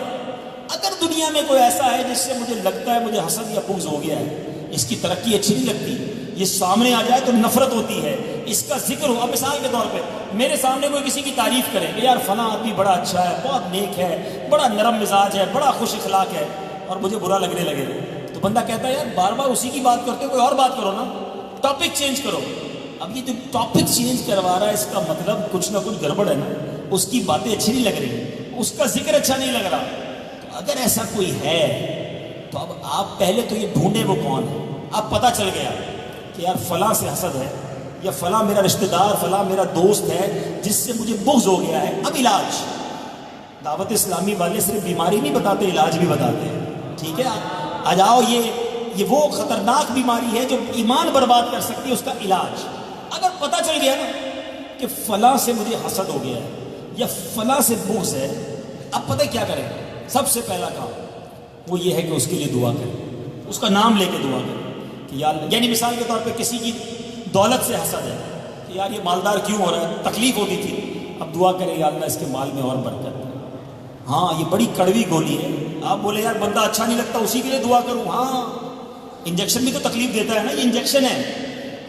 اگر دنیا میں کوئی ایسا ہے جس سے مجھے لگتا ہے مجھے حسد یا بغض ہو گیا ہے، اس کی ترقی اچھی نہیں لگتی، یہ سامنے آ جائے تو نفرت ہوتی ہے، اس کا ذکر ہو. اب مثال کے طور پہ میرے سامنے کوئی کسی کی تعریف کرے کہ یار فلاں آدمی بڑا اچھا ہے، بہت نیک ہے، بڑا نرم مزاج ہے، بڑا خوش اخلاق ہے، اور مجھے برا لگنے لگے، تو بندہ کہتا ہے یار بار بار اسی کی بات کرتے ہو، کوئی اور بات کرو نا، ٹاپک چینج کرو. اب یہ جو ٹاپک چینج کروا رہا ہے اس کا مطلب کچھ نہ کچھ گڑبڑ ہے نا، اس کی باتیں اچھی نہیں لگ رہی، اس کا ذکر اچھا نہیں لگ رہا. تو اگر ایسا کوئی ہے تو اب آپ پہلے تو یہ ڈھونڈیں وہ کون ہے. اب پتہ چل گیا کہ یار فلاں سے حسد ہے، یا فلاں میرا رشتہ دار، فلاں میرا دوست ہے جس سے مجھے بغض ہو گیا ہے. اب علاج، دعوت اسلامی والے صرف بیماری نہیں بتاتے، علاج بھی بتاتے ہیں. ٹھیک ہے، آ جاؤ، یہ وہ خطرناک بیماری ہے جو ایمان برباد کر سکتی ہے، اس کا علاج. اگر پتہ چل گیا نا کہ فلاں سے مجھے حسد ہو گیا ہے یا فلاں سے بغض ہے، اب پتہ کیا کریں؟ سب سے پہلا کام وہ یہ ہے کہ اس کے لیے دعا کریں، اس کا نام لے کے دعا کریں کہ یا اللہ. یعنی مثال کے طور پہ کسی کی دولت سے حسد ہے کہ یار یہ مالدار کیوں ہو رہا ہے، تکلیف ہوتی تھی، اب دعا کریں یا اللہ اس کے مال میں اور برکت. ہاں یہ بڑی کڑوی گولی ہے. آپ بولے یار بندہ اچھا نہیں لگتا اسی کے لیے دعا کروں، ہاں انجیکشن بھی تو تکلیف دیتا ہے نا، یہ انجیکشن ہے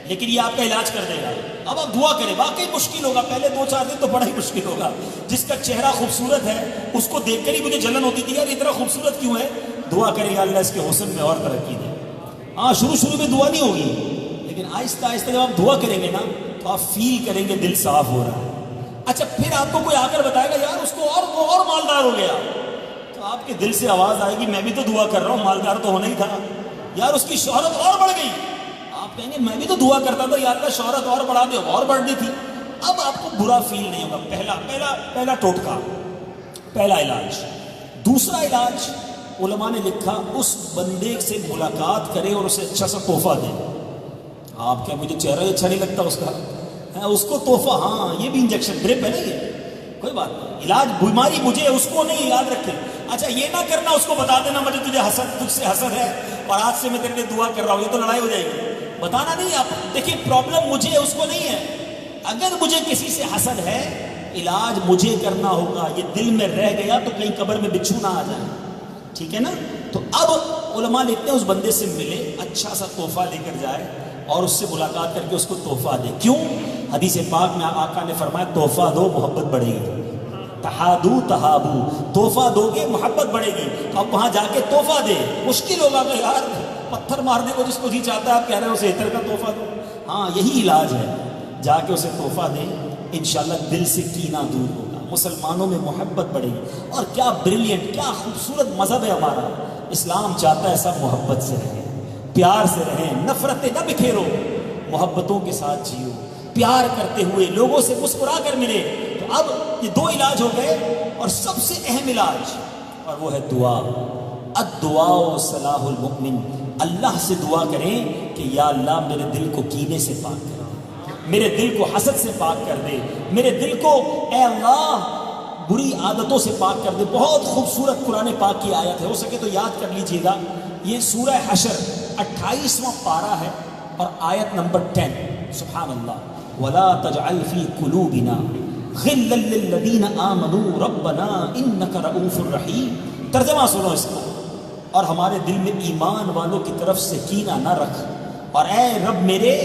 لیکن یہ آپ کا علاج کر دے گا. اب آپ دعا کریں، واقعی مشکل ہوگا، پہلے 2-4 دن تو بڑا ہی مشکل ہوگا. جس کا چہرہ خوبصورت ہے اس کو دیکھ کر ہی مجھے جلن ہوتی تھی، یار اتنا خوبصورت کیوں ہے. دعا کریں یا اللہ اس کے حسن میں اور ترقی دے. ہاں شروع میں دعا نہیں ہوگی، لیکن آہستہ آہستہ جب آپ دعا کریں گے نا تو آپ فیل کریں گے دل صاف ہو رہا ہے. اچھا پھر آپ کو کوئی آ کر بتائے گا یار اس کو اور مالدار ہو گیا، تو آپ کے دل سے آواز آئے گی میں بھی تو دعا کر رہا ہوں، مالدار تو ہونا ہی تھا. یار اس کی شہرت اور بڑھ گئی، آپ کہیں گے میں بھی تو دعا کرتا تھا یا اللہ شہرت اور بڑھا دے، اور بڑھنی تھی. اب آپ کو برا فیل نہیں ہوگا. پہلا ٹوٹکا، پہلا علاج. دوسرا علاج علماء نے لکھا اس بندے سے ملاقات کرے اور اسے اچھا سا تحفہ دے. آپ کیا مجھے چہرہ اچھا نہیں لگتا اس کا، اس کو تحفہ، ہاں یہ بھی انجیکشن ڈرپ ہے نا، یہ کوئی بات نہیں. علاج بیماری مجھے اس کو نہیں، یاد رکھیں. اچھا یہ نہ کرنا اس کو بتا دینا مجھے تجھ سے حسد ہے اور آج سے میں تیرے لیے دعا کر رہا ہوں، یہ تو لڑائی ہو جائے گی. بتانا نہیں. آپ دیکھیں پرابلم مجھے اس کو نہیں ہے. اگر مجھے کسی سے حسد ہے علاج مجھے کرنا ہوگا. یہ دل میں رہ گیا تو کہیں قبر میں بچھو نہ آ جائے، ٹھیک ہے نا. تو اب علماء لکھتے ہیں اس بندے سے ملے، اچھا سا تحفہ لے کر جائے اور اس سے ملاقات کر کے اس کو تحفہ دے. کیوں؟ حدیث پاک میں آقا نے فرمایا تحفہ دو محبت بڑھے گی. تحادو تحابو، تحفہ دو گے محبت بڑھے گی. اب وہاں جا کے تحفہ دے. مشکل ہوگا کہ یار پتھر مارنے کو جس کو جی چاہتا ہے آپ کہہ رہے ہیں اسے عطر کا تحفہ دو. ہاں یہی علاج ہے، جا کے اسے تحفہ دیں، انشاءاللہ دل سے کینہ دور ہوگا، مسلمانوں میں محبت بڑھے گی. اور کیا بریلینٹ، کیا خوبصورت مذہب ہے ہمارا. اسلام چاہتا ہے سب محبت سے رہیں، پیار سے رہیں، نفرتیں نہ بکھیرو، محبتوں کے ساتھ جیو، پیار کرتے ہوئے لوگوں سے مسکرا کر ملے. تو اب یہ دو علاج ہو گئے اور سب سے اہم علاج، اور وہ ہے دعا. الدعاء صلاح المؤمن. اللہ سے دعا کریں کہ یا اللہ میرے دل کو کینے سے پاک کر، میرے دل کو حسد سے پاک کر دے، میرے دل کو اے اللہ بری عادتوں سے پاک کر دے. بہت خوبصورت قرآن پاک کی آیت ہے، ہو سکے تو یاد کر لیجئے گا. یہ سورہ حشر 28واں پارہ ہے اور آیت نمبر 10. سبحان اللہ. وَلَا تَجْعَلْ فِي قُلُوبِنَا غِلًّا لِّلَّذِينَ آمَنُوا رَبَّنَا إِنَّكَ رَءُوفٌ رَحِيمٌ. ترجمہ سنو اس کا. اور ہمارے دل میں ایمان والوں کی طرف سے کینہ نہ رکھ، اور اے رب میرے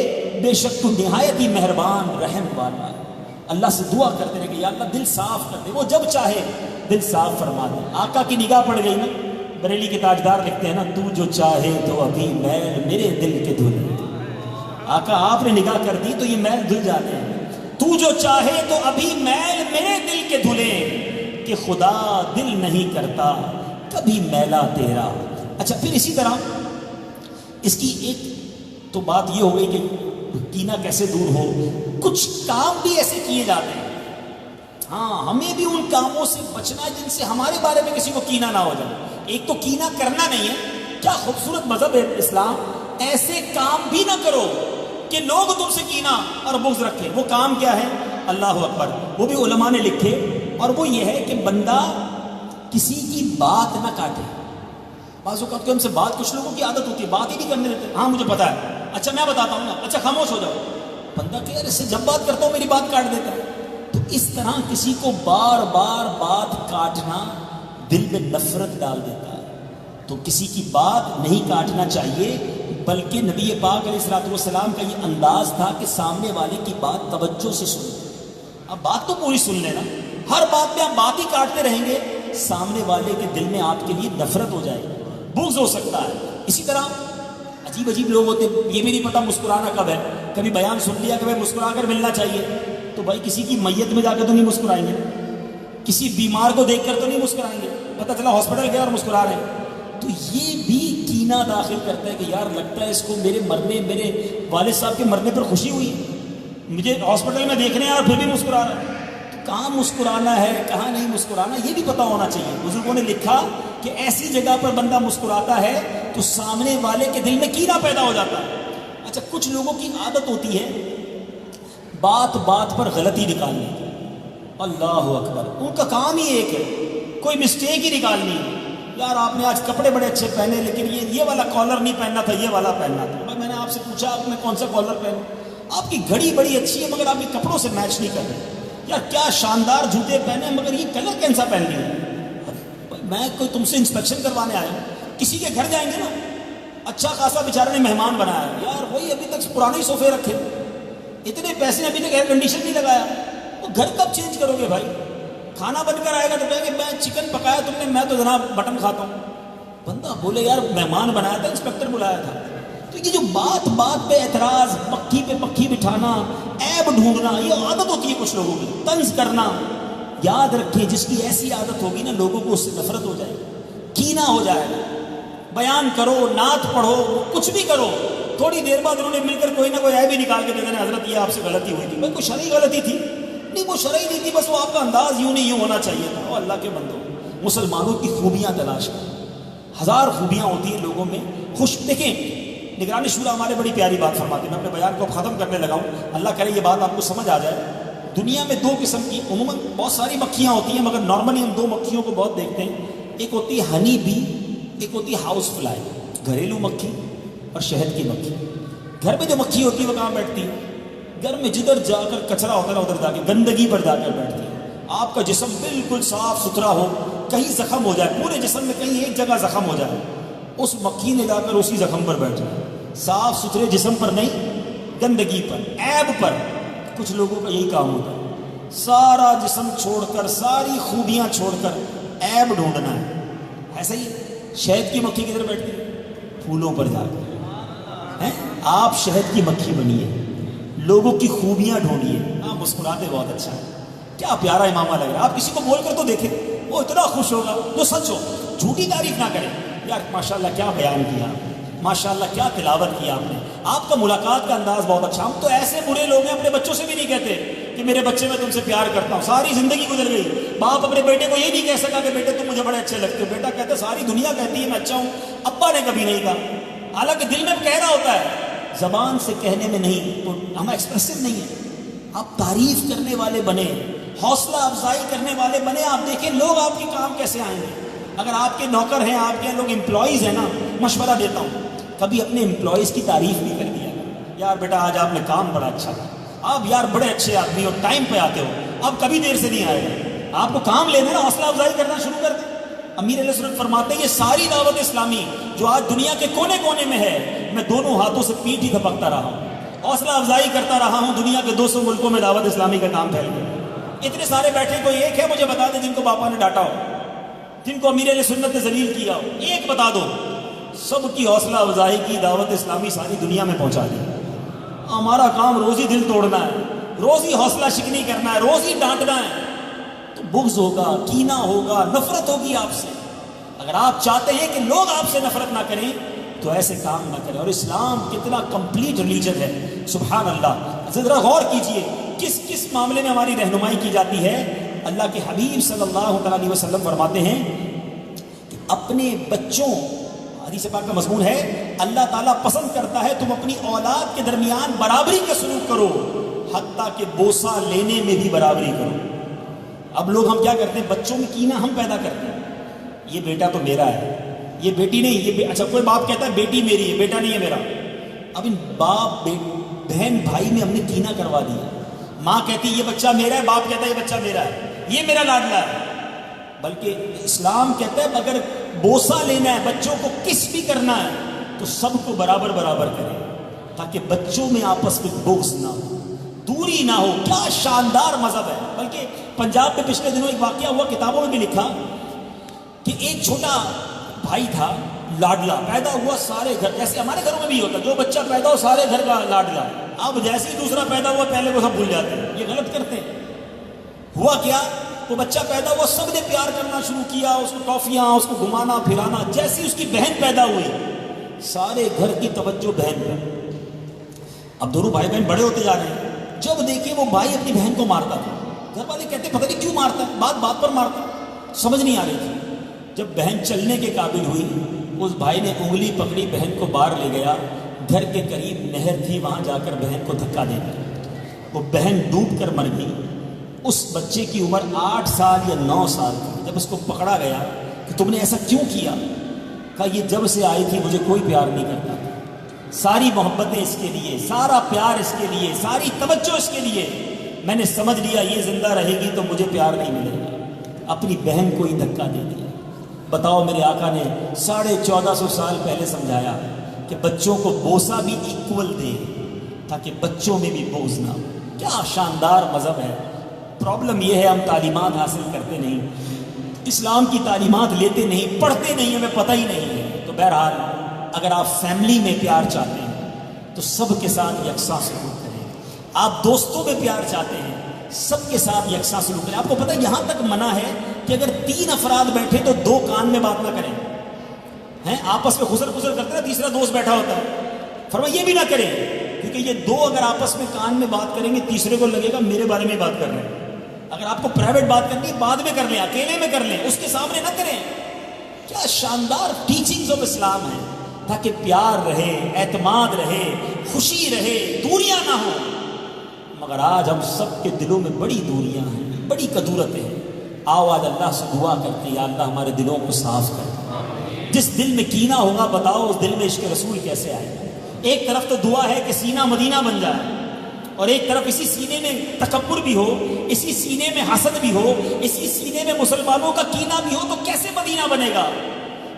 بے شک تو نہایت ہی مہربان رحم والا ہے. اللہ سے دعا کرتے رہے کہ یا اللہ دل صاف کر دے. وہ جب چاہے دل صاف فرما دے. آقا کی نگاہ پڑ گئی نا، بریلی کے تاجدار لکھتے ہیں نا، تو جو چاہے تو ابھی میل میرے دل کے دھلے. آقا آپ نے نگاہ کر دی تو یہ میل دھل جاتے ہیں. تو جو چاہے تو ابھی میل میرے دل کے دھلے، کہ خدا دل نہیں کرتا کبھی میلا تیرا. اچھا پھر اسی طرح اس کی ایک تو بات یہ ہو گئی کہ کینہ کیسے دور ہو. کچھ کام بھی ایسے کیے جاتے ہیں، ہاں ہمیں بھی ان کاموں سے بچنا ہے جن سے ہمارے بارے میں کسی کو کینہ نہ ہو جائے. ایک تو کینہ کرنا نہیں ہے. کیا خوبصورت مذہب ہے اسلام. ایسے کام بھی نہ کرو کہ لوگ تم سے کینہ اور بغض رکھیں. وہ کام کیا ہے؟ اللہ اکبر. وہ بھی علماء نے لکھے، اور وہ یہ ہے کہ بندہ کسی کی بات نہ کاٹے. بعض اوقات کہ ہم سے بات، کچھ لوگوں کی عادت ہوتی ہے بات ہی نہیں کرنے دیتے. ہاں مجھے پتا ہے، اچھا میں بتاتا ہوں نا، اچھا خاموش ہو جاؤ. بندہ کہ یار اس سے جب بات کرتا ہوں میری بات کاٹ دیتا ہے. تو اس طرح کسی کو بار بار بات کاٹنا دل میں نفرت ڈال دیتا ہے. تو کسی کی بات نہیں کاٹنا چاہیے، بلکہ نبی پاک علیہ الصلوۃ والسلام کا یہ انداز تھا کہ سامنے والے کی بات توجہ سے سنیں. اب بات تو پوری سن لینا. ہر بات میں آپ بات ہی کاٹتے رہیں گے، سامنے والے کے دل میں آپ کے لیے نفرت ہو جائے گی، بغض ہو سکتا ہے. اسی طرح عجیب عجیب لوگ ہوتے ہیں، یہ بھی نہیں پتا مسکرانا کب ہے. کبھی بیان سن لیا کہ بھائی مسکرا کر ملنا چاہیے، تو بھائی کسی کی میت میں جا کے تو نہیں مسکرائیں گے، کسی بیمار کو دیکھ کر تو نہیں مسکرائیں گے. پتہ چلا ہاسپٹل گیا اور مسکرا رہے ہیں، تو یہ بھی کینہ داخل کرتا ہے کہ یار لگتا ہے اس کو میرے والد صاحب کے مرنے پر خوشی ہوئی، مجھے ہاسپٹل میں دیکھنے ہیں اور پھر بھی مسکرا رہا ہے. کہاں مسکرانا ہے کہاں نہیں مسکرانا یہ بھی پتہ ہونا چاہیے. بزرگوں نے لکھا کہ ایسی جگہ پر بندہ مسکراتا ہے تو سامنے والے کے دل میں کینہ پیدا ہو جاتا ہے. اچھا کچھ لوگوں کی عادت ہوتی ہے بات بات پر غلطی نکالنے کی. اللہ اکبر. ان کا کام ہی ایک ہے، کوئی مسٹیک ہی نکالنی ہے. یار آپ نے آج کپڑے بڑے اچھے پہنے لیکن یہ والا کالر نہیں پہننا تھا، یہ والا پہننا تھا. بھائی میں نے آپ سے پوچھا آپ نے کون سا کالر پہنا؟ آپ کی گھڑی بڑی اچھی ہے مگر آپ کے کپڑوں سے میچ نہیں کر رہے. یار کیا شاندار جوتے پہنے مگر یہ کلر کون سا پہن لیا؟ میں کوئی تم سے انسپیکشن کروانے آیا ہوں. کسی کے گھر جائیں گے نا، اچھا خاصا بیچارے نے مہمان بنایا، یار وہی ابھی تک پرانے صوفے رکھے، اتنے پیسے ابھی تک ایئر کنڈیشن نہیں لگایا. وہ گھر کب چینج کرو گے بھائی؟ کھانا بن کر آئے گا تو کہیں گے میں چکن پکایا تم نے، میں تو جناب مٹن کھاتا ہوں. بندہ بولے یار مہمان بنایا تھا، انسپیکٹر بلایا تھا. تو یہ جو بات بات پہ اعتراض، پکی پہ پکی بٹھانا، عیب ڈھونڈنا، یہ عادت ہوتی ہے کچھ لوگوں کی. طنز کرنا، یاد رکھیں جس کی ایسی عادت ہوگی نا، لوگوں کو اس سے نفرت ہو جائے گی، کینہ ہو جائے گا. بیان کرو، نعت پڑھو، کچھ بھی کرو، تھوڑی دیر بعد انہوں نے مل کر کوئی نہ کوئی عیب ہی نکال کے دے دینا، حضرت یہ آپ سے غلطی ہوئی تھی. بھائی کوئی شرعی غلطی تھی؟ نہیں، وہ شرعی نہیں تھی، بس وہ آپ کا انداز یوں نہیں یوں ہونا چاہیے تھا. اللہ کے بندو، مسلمانوں کی خوبیاں تلاش کریں. ہزار خوبیاں ہوتی ہیں لوگوں میں. دیکھیں نگرانی شورا ہمارے بڑی پیاری بات فرماتے ہیں. میں اپنے بیان کو ختم کرنے لگا ہوں، اللہ کرے یہ بات آپ کو سمجھ آ جائے. دنیا میں دو قسم کی عموماً بہت ساری مکھیاں ہوتی ہیں، مگر نارملی ہم دو مکھیوں کو بہت دیکھتے ہیں. ایک ہوتی ہے ہنی بی، ایک ہوتی ہے ہاؤس فلائی، گھریلو مکھی، اور شہد کی مکھی. گھر میں جو مکھی ہوتی ہے وہ کہاں بیٹھتی ہے؟ گھر میں جدھر جا کر کچرا ہوتا ہے ادھر جا کے گندگی پر جا کر بیٹھتی ہے. آپ کا جسم بالکل صاف ستھرا ہو، کہیں زخم ہو جائے، پورے جسم میں کہیں ایک جگہ زخم ہو جائے، اس مکھی نے جا کر اسی زخم پر بیٹھ جائے. صاف ستھرے جسم پر نہیں، گندگی پر، عیب پر. کچھ لوگوں کا یہی کام ہوتا ہے، سارا جسم چھوڑ کر، ساری خوبیاں چھوڑ کر عیب ڈھونڈنا ہے. ایسا ہی شہد کی مکھی کدھر بیٹھتی ہے؟ پھولوں پر جا کر. آپ شہد کی مکھی بنیے، لوگوں کی خوبیاں ڈھونڈیے. آپ مسکراتے بہت اچھا ہے، کیا پیارا امامہ لگ رہا ہے. آپ کسی کو بول کر تو دیکھیں، وہ اتنا خوش ہوگا. جو سچ ہو، جھوٹی تعریف نہ کریں. یار ماشاءاللہ کیا بیان کیا، ماشاءاللہ کیا تلاوت کیا آپ نے، آپ کا ملاقات کا انداز بہت اچھا. ہم تو ایسے برے لوگ ہیں، اپنے بچوں سے بھی نہیں کہتے کہ میرے بچے میں تم سے پیار کرتا ہوں. ساری زندگی گزر گئی، باپ اپنے بیٹے کو یہ نہیں کہہ سکا کہ بیٹے تم مجھے بڑے اچھے لگتے ہو. بیٹا کہتا ہے ساری دنیا کہتی ہے میں اچھا ہوں، ابا نے کبھی نہیں کہا. حالانکہ دل میں کہہ رہا ہوتا ہے، زبان سے کہنے میں نہیں. تو ہم ایکسپریسو نہیں ہیں. آپ تعریف کرنے والے بنے، حوصلہ افزائی کرنے والے بنے. آپ دیکھیں لوگ آپ کے کام کیسے آئیں گے. اگر آپ کے نوکر ہیں، آپ کے لوگ امپلائیز ہیں نا، مشورہ دیتا ہوں کبھی اپنے امپلائیز کی تعریف بھی کر دیا. یار بیٹا آج آپ نے کام بڑا اچھا تھا، آپ یار بڑے اچھے آدمی ہو، ٹائم پہ آتے ہو، آپ کبھی دیر سے نہیں آئے گا. آپ کو کام لینا نا، حوصلہ افزائی کرنا شروع کر دیں. امیر علیہ سنت فرماتے ہیں یہ ساری دعوت اسلامی جو آج دنیا کے کونے کونے میں ہے، میں دونوں ہاتھوں سے پیٹ ہی دھپکتا رہا ہوں، حوصلہ افزائی کرتا رہا ہوں. دنیا کے 200 ملکوں میں دعوت اسلامی کا کام پھیل گیا. اتنے سارے بیٹھے، کوئی ایک ہے مجھے بتا دیں جن کو باپا نے ڈانٹا ہو، جن کو امیر علیہ سنت نے ذلیل کیا ہو، ایک بتا دو. سب کی حوصلہ افزائی کی دعوت اسلامی ساری دنیا میں پہنچا دی. ہمارا کام روز ہی دل توڑنا ہے، روز ہی حوصلہ شکنی کرنا ہے، روز ہی ڈانٹنا ہے. تو بغض ہوگا، کینہ ہوگا، نفرت ہوگی آپ سے. اگر آپ چاہتے ہیں کہ لوگ آپ سے نفرت نہ کریں تو ایسے کام نہ کریں. اور اسلام کتنا کمپلیٹ ریلیجن ہے، سبحان اللہ. ذرا غور کیجئے کس کس معاملے میں ہماری رہنمائی کی جاتی ہے. اللہ کے حبیب صلی اللہ علیہ وسلم فرماتے ہیں کہ اپنے بچوں، حدیث پاک کا مضمون ہے، اللہ تعالیٰ پسند کرتا ہے تم اپنی اولاد کے درمیان برابری کا سلوک کرو، حتیٰ کہ بوسہ لینے میں بھی برابری کرو. اب لوگ ہم کیا کرتے ہیں، بچوں میں کینہ ہم پیدا کرتے ہیں. یہ بیٹا تو میرا ہے، یہ بیٹی نہیں. یہ اچھا کوئی باپ کہتا ہے بیٹی میری ہے، بیٹا نہیں ہے میرا. اب ان باپ بہن بھائی میں ہم نے کینہ کروا دیا. ماں کہتی یہ بچہ میرا ہے، باپ کہتا ہے یہ بچہ میرا ہے، یہ میرا لاڈلا ہے. بلکہ اسلام کہتا ہے اگر بوسہ لینا ہے، بچوں کو کس بھی کرنا ہے، تو سب کو برابر برابر کریں، تاکہ بچوں میں آپس میں بغض نہ ہو، دوری نہ ہو. کیا شاندار مذہب ہے. بلکہ پنجاب میں پچھلے دنوں ایک واقعہ ہوا، کتابوں میں بھی لکھا کہ ایک چھوٹا بھائی تھا، لاڈلا پیدا ہوا سارے گھر، جیسے ہمارے گھروں میں بھی ہوتا جو بچہ پیدا ہو سارے گھر کا لاڈلا. اب جیسے ہی دوسرا پیدا ہوا پہلے وہ سب بھول جاتے ہیں. یہ غلط کرتے ہیں. ہوا کیا، وہ بچہ پیدا ہوا، سب نے پیار کرنا شروع کیا، اس کو ٹافیاں، اس کو گھمانا پھرانا. جیسے اس کی بہن پیدا ہوئی، سارے گھر کی توجہ بہن پر. اب دونوں بھائی بہن بڑے ہوتے جا رہے ہیں. جب دیکھیں وہ بھائی اپنی بہن کو مارتا تھا. گھر والے کہتے پتہ نہیں کیوں مارتا ہے، بات بات پر مارتا، سمجھ نہیں آ رہی تھی. جب بہن چلنے کے قابل ہوئی، اس بھائی نے انگلی پکڑی، بہن کو باہر لے گیا. گھر کے قریب نہر تھی، وہاں جا کر بہن کو دھکا دے دیا. وہ بہن ڈوب کر مر گئی. اس بچے کی عمر 8 سال یا 9 سال تھی. جب اس کو پکڑا گیا کہ تم نے ایسا کیوں کیا، کہا یہ جب سے آئی تھی مجھے کوئی پیار نہیں کرتا تھا، ساری محبتیں اس کے لیے، سارا پیار اس کے لیے، ساری توجہ اس کے لیے. میں نے سمجھ لیا یہ زندہ رہے گی تو مجھے پیار نہیں ملے گا. اپنی بہن کو ہی دھکا دے دیا. بتاؤ، میرے آقا نے 1450 سال پہلے سمجھایا کہ بچوں کو بوسہ بھی ایکول دے تاکہ بچوں میں بھی بغض نہ ہو. کیا شاندار مذہب ہے. پرابلم یہ ہے ہم تعلیمات حاصل کرتے نہیں. اسلام کی تعلیمات لیتے نہیں، پڑھتے نہیں، ہمیں پتہ ہی نہیں ہے. تو بہرحال اگر آپ فیملی میں پیار چاہتے ہیں تو سب کے ساتھ یکساں سلوک کریں. آپ دوستوں میں پیار چاہتے ہیں، سب کے ساتھ یکساں سلوک کریں. آپ کو پتہ ہے یہاں تک منع ہے کہ اگر 3 افراد بیٹھے تو 2 کان میں بات نہ کریں. ہیں آپس میں خسر خسر کرتے ہیں، تیسرا دوست بیٹھا ہوتا ہے. فرمایا یہ بھی نہ کریں، کیونکہ یہ 2 اگر آپس میں کان میں بات کریں گے، تیسرے کو لگے گا میرے بارے میں بات کر رہے ہیں. اگر آپ کو پرائیویٹ بات کرنی ہے بعد میں کر لیں، اکیلے میں کر لیں، اس کے سامنے نہ کریں. کیا شاندار ٹیچنگز آف اسلام ہیں، تاکہ پیار رہے، اعتماد رہے، خوشی رہے، دوریاں نہ ہوں. مگر آج ہم سب کے دلوں میں بڑی دوریاں ہیں، بڑی کدورتیں ہیں. آؤ آج اللہ سے دعا کرتے ہیں، یا اللہ ہمارے دلوں کو صاف کر. جس دل میں کینہ ہوگا بتاؤ اس دل میں عشق رسول کیسے آئے گا. ایک طرف تو دعا ہے کہ سینہ مدینہ بن جائے، اور ایک طرف اسی سینے میں تکبر بھی ہو، اسی سینے میں حسد بھی ہو، اسی سینے میں مسلمانوں کا کینہ بھی ہو، تو کیسے مدینہ بنے گا؟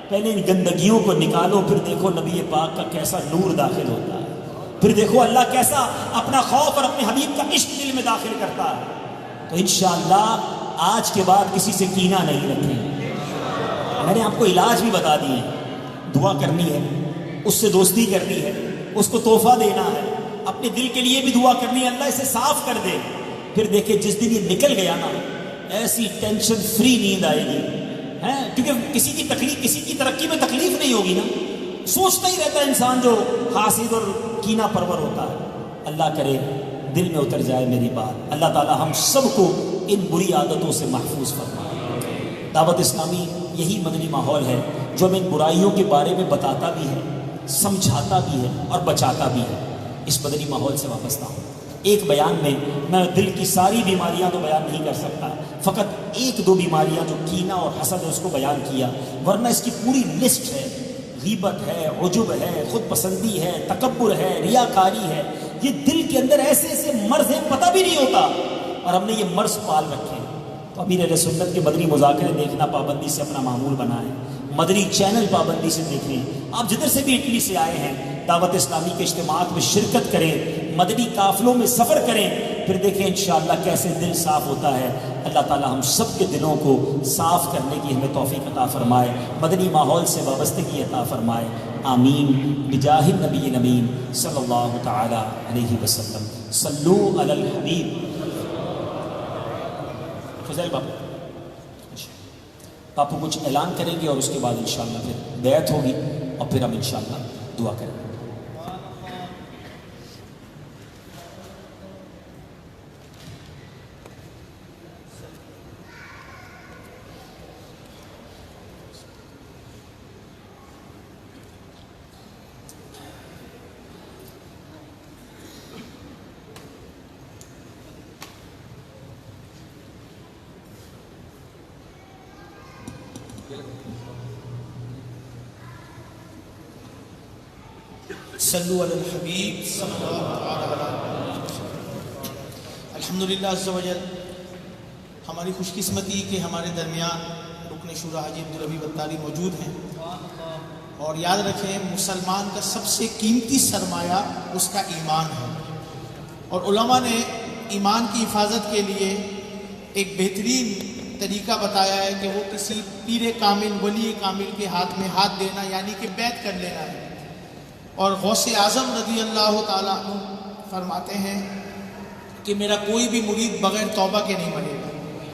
پہلے ان گندگیوں کو نکالو، پھر دیکھو نبی پاک کا کیسا نور داخل ہوتا ہے، پھر دیکھو اللہ کیسا اپنا خوف اور اپنے حبیب کا عشق دل میں داخل کرتا ہے. تو انشاءاللہ آج کے بعد کسی سے کینہ نہیں رکھیں. میں نے آپ کو علاج بھی بتا دیے. دعا کرنی ہے، اس سے دوستی کرنی ہے، اس کو تحفہ دینا ہے، اپنے دل کے لیے بھی دعا کرنی ہے اللہ اسے صاف کر دے. پھر دیکھیں جس دن یہ نکل گیا نا، ایسی ٹینشن فری نیند آئے گی. کیونکہ کسی کی تکلیف، کسی کی ترقی میں تکلیف نہیں ہوگی نا. سوچتا ہی رہتا ہے انسان جو حاسد اور کینہ پرور ہوتا ہے. اللہ کرے دل میں اتر جائے میری بات. اللہ تعالی ہم سب کو ان بری عادتوں سے محفوظ فرمائے. دعوت اسلامی یہی مدنی ماحول ہے جو ہمیں ان برائیوں کے بارے میں بتاتا بھی ہے، سمجھاتا بھی ہے اور بچاتا بھی ہے. اس مدنی ماحول سے وابستہ ہوں. ایک بیان میں دل کی ساری بیماریاں تو بیان نہیں کر سکتا، فقط 1-2 بیماریاں جو کینہ اور حسد ہے اس کو بیان کیا، ورنہ اس کی پوری لسٹ ہے. غیبت ہے، عجب ہے، خود پسندی ہے، تکبر ہے، ریاکاری ہے. یہ دل کے اندر ایسے ایسے مرض ہیں پتہ بھی نہیں ہوتا، اور ہم نے یہ مرض پال رکھے ہیں. تو امیر اہل سنت کے مدنی مذاکرے دیکھنا پابندی سے اپنا معمول بنائیں. مدنی چینل پابندی سے دیکھیں. آپ جدھر سے بھی اٹلی سے آئے ہیں دعوت اسلامی کے اجتماعات میں شرکت کریں، مدنی قافلوں میں سفر کریں. پھر دیکھیں انشاءاللہ کیسے دل صاف ہوتا ہے. اللہ تعالی ہم سب کے دلوں کو صاف کرنے کی ہمیں توفیق عطا فرمائے، مدنی ماحول سے وابستگی عطا فرمائے. آمین بجاہ النبی الامین صلی اللہ تعالی علیہ وسلم. صلو علی الحبیب. فضیل باپو کچھ اعلان کریں گے اور اس کے بعد انشاءاللہ پھر بیعت ہوگی اور پھر ہم انشاءاللہ دعا کریں گے. صلو علی الحبیب صلی اللہ علیہ وسلم. الحمدللہ عز و جل، ہماری خوش قسمتی کہ ہمارے درمیان رکن شورا حاجی عبدالحبیب اتاری موجود ہیں. اور یاد رکھیں مسلمان کا سب سے قیمتی سرمایہ اس کا ایمان ہے، اور علماء نے ایمان کی حفاظت کے لیے ایک بہترین طریقہ بتایا ہے کہ وہ کسی پیر کامل، ولی کامل کے ہاتھ میں ہاتھ دینا، یعنی کہ بیعت کر لینا ہے. اور غوث اعظم رضی اللہ تعالیٰ عنہ فرماتے ہیں کہ میرا کوئی بھی مرید بغیر توبہ کے نہیں مرے گا.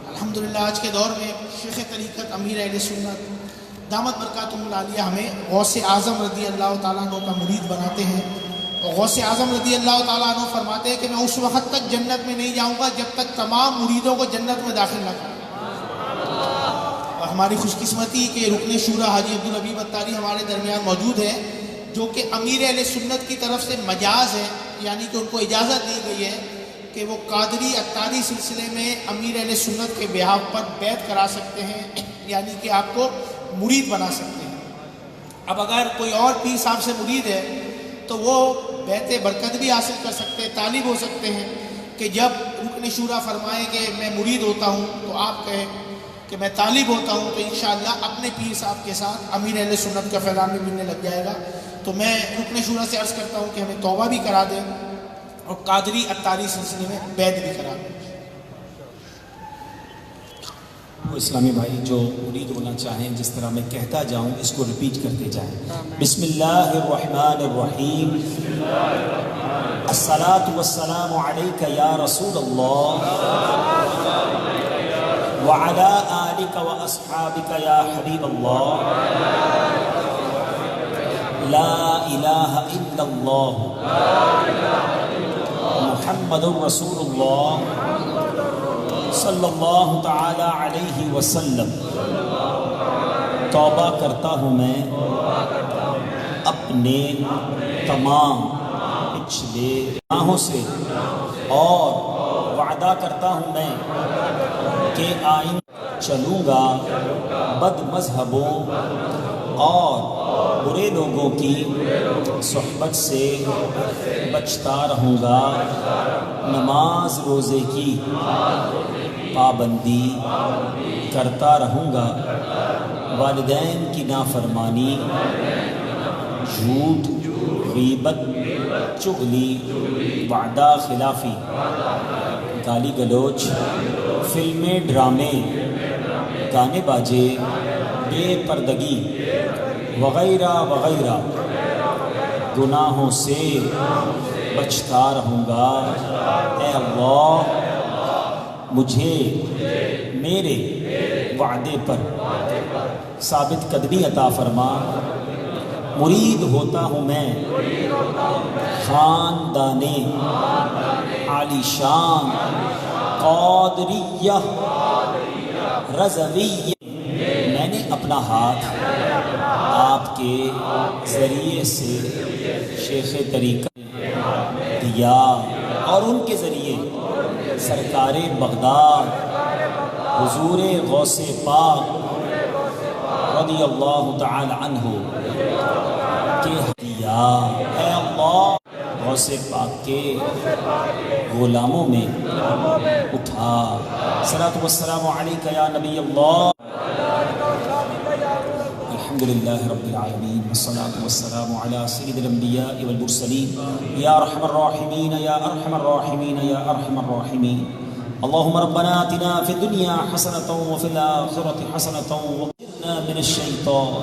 الحمدللہ آج کے دور میں شیخ طریقت امیر اہل سنت دامت برکاتہم العالیہ ہمیں غوث اعظم رضی اللہ تعالیٰ عنہ کا مرید بناتے ہیں. اور غوث اعظم رضی اللہ تعالیٰ عنہ فرماتے ہیں کہ میں اس وقت تک جنت میں نہیں جاؤں گا جب تک تمام مریدوں کو جنت میں داخل نہ کروں. اور ہماری خوش قسمتی کہ رکن شورا حاجی عبدالحبیب اتاری ہمارے درمیان موجود ہے، جو کہ امیر اہل سنت کی طرف سے مجاز ہے، یعنی کہ ان کو اجازت دی گئی ہے کہ وہ قادری اتاری سلسلے میں امیر اہل سنت کے بیہاف پر بیعت کرا سکتے ہیں، یعنی کہ آپ کو مرید بنا سکتے ہیں. اب اگر کوئی اور پیر صاحب سے مرید ہے تو وہ بیعت برکت بھی حاصل کر سکتے ہیں، طالب ہو سکتے ہیں کہ جب رکن شورا فرمائے کہ میں مرید ہوتا ہوں تو آپ کہیں کہ میں طالب ہوتا ہوں، تو انشاءاللہ اپنے پیر صاحب کے ساتھ امیر اہل سنت کا فیضان بھی ملنے لگ جائے گا. تو میں رکن شورا سے عرض کرتا ہوں کہ ہمیں توبہ بھی کرا دیں اور قادری اتاری سلسلے میں بیعت بھی کرا دیں. اسلامی بھائی جو مرید ہونا چاہیں جس طرح میں کہتا جاؤں اس کو ریپیٹ کرتے جائیں. بسم اللہ الرحمن الرحیم. الصلاۃ والسلام علیک یا رسول اللہ وعلی آلک واصحابک یا حبیب اللہ. لا الہ الا اللہ محمد رسول اللہ صلی اللہ تعالی علیہ وسلم. توبہ کرتا ہوں میں اپنے تمام پچھلے گناہوں سے اور وعدہ کرتا ہوں میں کہ آئندہ چلوں گا بد مذہبوں اور برے لوگوں کی صحبت سے بچتا رہوں گا. نماز روزے کی پابندی کرتا رہوں گا. والدین کی نافرمانی، جھوٹ، غیبت، چغلی، وعدہ خلافی، گالی گلوچ، فلمیں، ڈرامے، گانے باجے، بے پردگی وغیرہ وغیرہ گناہوں سے بچتا رہوں گا. اے اللہ مجھے میرے وعدے پر ثابت قدمی عطا فرما. مرید ہوتا ہوں میں خاندان عالی شان قادریہ رضویہ. میں نے اپنا ہاتھ آپ کے ذریعے سے شیخ طریقہ دیا اور ان کے ذریعے سرکار بغداد حضور غوث پاک رضی اللہ تعالی عنہ کے دیا. اے اللہ غوث پاک کے غلاموں میں اٹھا. صلاۃ والسلام علیک یا نبی اللہ. الحمدللہ رب العالمین والصلاة والسلام علی سید الانبیاء والمرسلین یا ارحم الراحمین یا ارحم الراحمین یا ارحم الراحمین. اللہم ربنا آتنا فی الدنیا حسنة وفی الآخرة حسنة وقنا من الشیطان.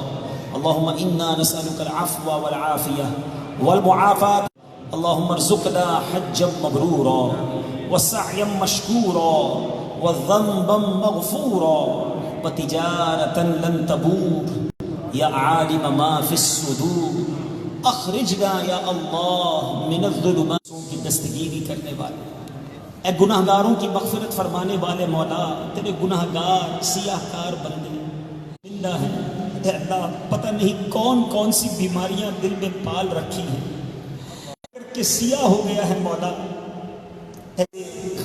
اللہم انا نسألک العفو والعافیہ والمعافات. اللہم ارزقنا حجا مبرورا وسعیا مشکورا وذنبا مغفورا وتجارة لن تبور یا عالم ما فی الصدور. اخرجنا یا اللہ من الظلمات کی دستگیری کرنے والے، اے گناہگاروں کی مغفرت فرمانے والے مولا، تیرے گناہگار سیاہ کار بندے زندہ ہیں. اے اللہ پتہ نہیں کون کون سی بیماریاں دل میں پال رکھی ہیں کہ سیاہ ہو گیا ہے مولا.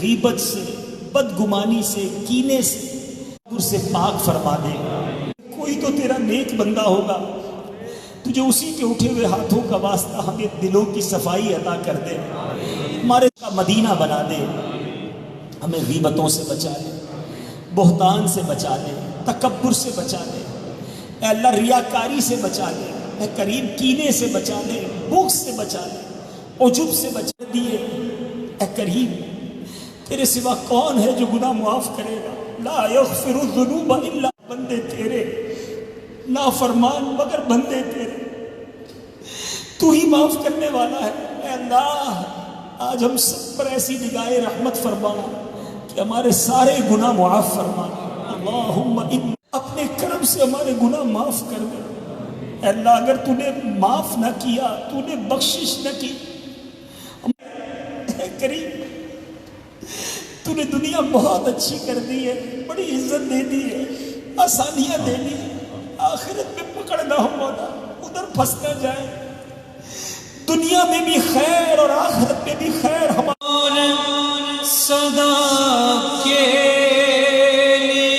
غیبت سے، بدگمانی سے، کینے سے پاک فرما دے. کوئی تو تیرا نیک بندہ ہوگا، تجھے اسی کے اٹھے ہوئے ہاتھوں کا واسطہ ہمیں دلوں کی صفائی عطا کر دے. ہمارے کا مدینہ بنا دے. ہمیں غیبتوں سے بچا لے، بہتان سے بچا لے، تکبر سے بچا لے. اے اللہ ریاکاری سے بچا لے. اے کریم کینے سے بچا لے، بغض سے بچا لے، عجب سے بچا دیے. اے کریم تیرے سوا کون ہے جو گناہ معاف کرے گا؟ لا یغفر الذنوب الا بندے تیرے، نافرمان مگر بندے تیرے. تو ہی معاف کرنے والا ہے. اے اللہ آج ہم سب پر ایسی نگاہ رحمت فرما کہ ہمارے سارے گناہ معاف فرما. اللہم ان اپنے کرم سے ہمارے گناہ معاف کر دے. اے اللہ اگر تو نے معاف نہ کیا، تو نے بخشش نہ کی، اے کریم تو نے دنیا بہت اچھی کر دی ہے، بڑی عزت دے دی ہے، آسانیاں دے دی. آخرت میں پکڑنا ہو مولا، ادھر پھنس نہ جائے. دنیا میں بھی خیر اور آخرت میں بھی خیر ہمارے صدا کے لیے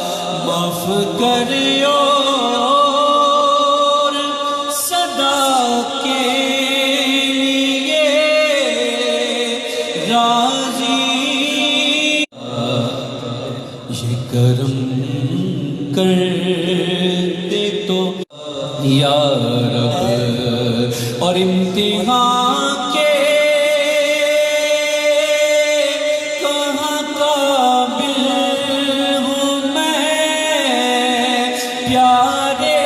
معاف کریو کرم کر دے تو یا رب اور امتحان پیارے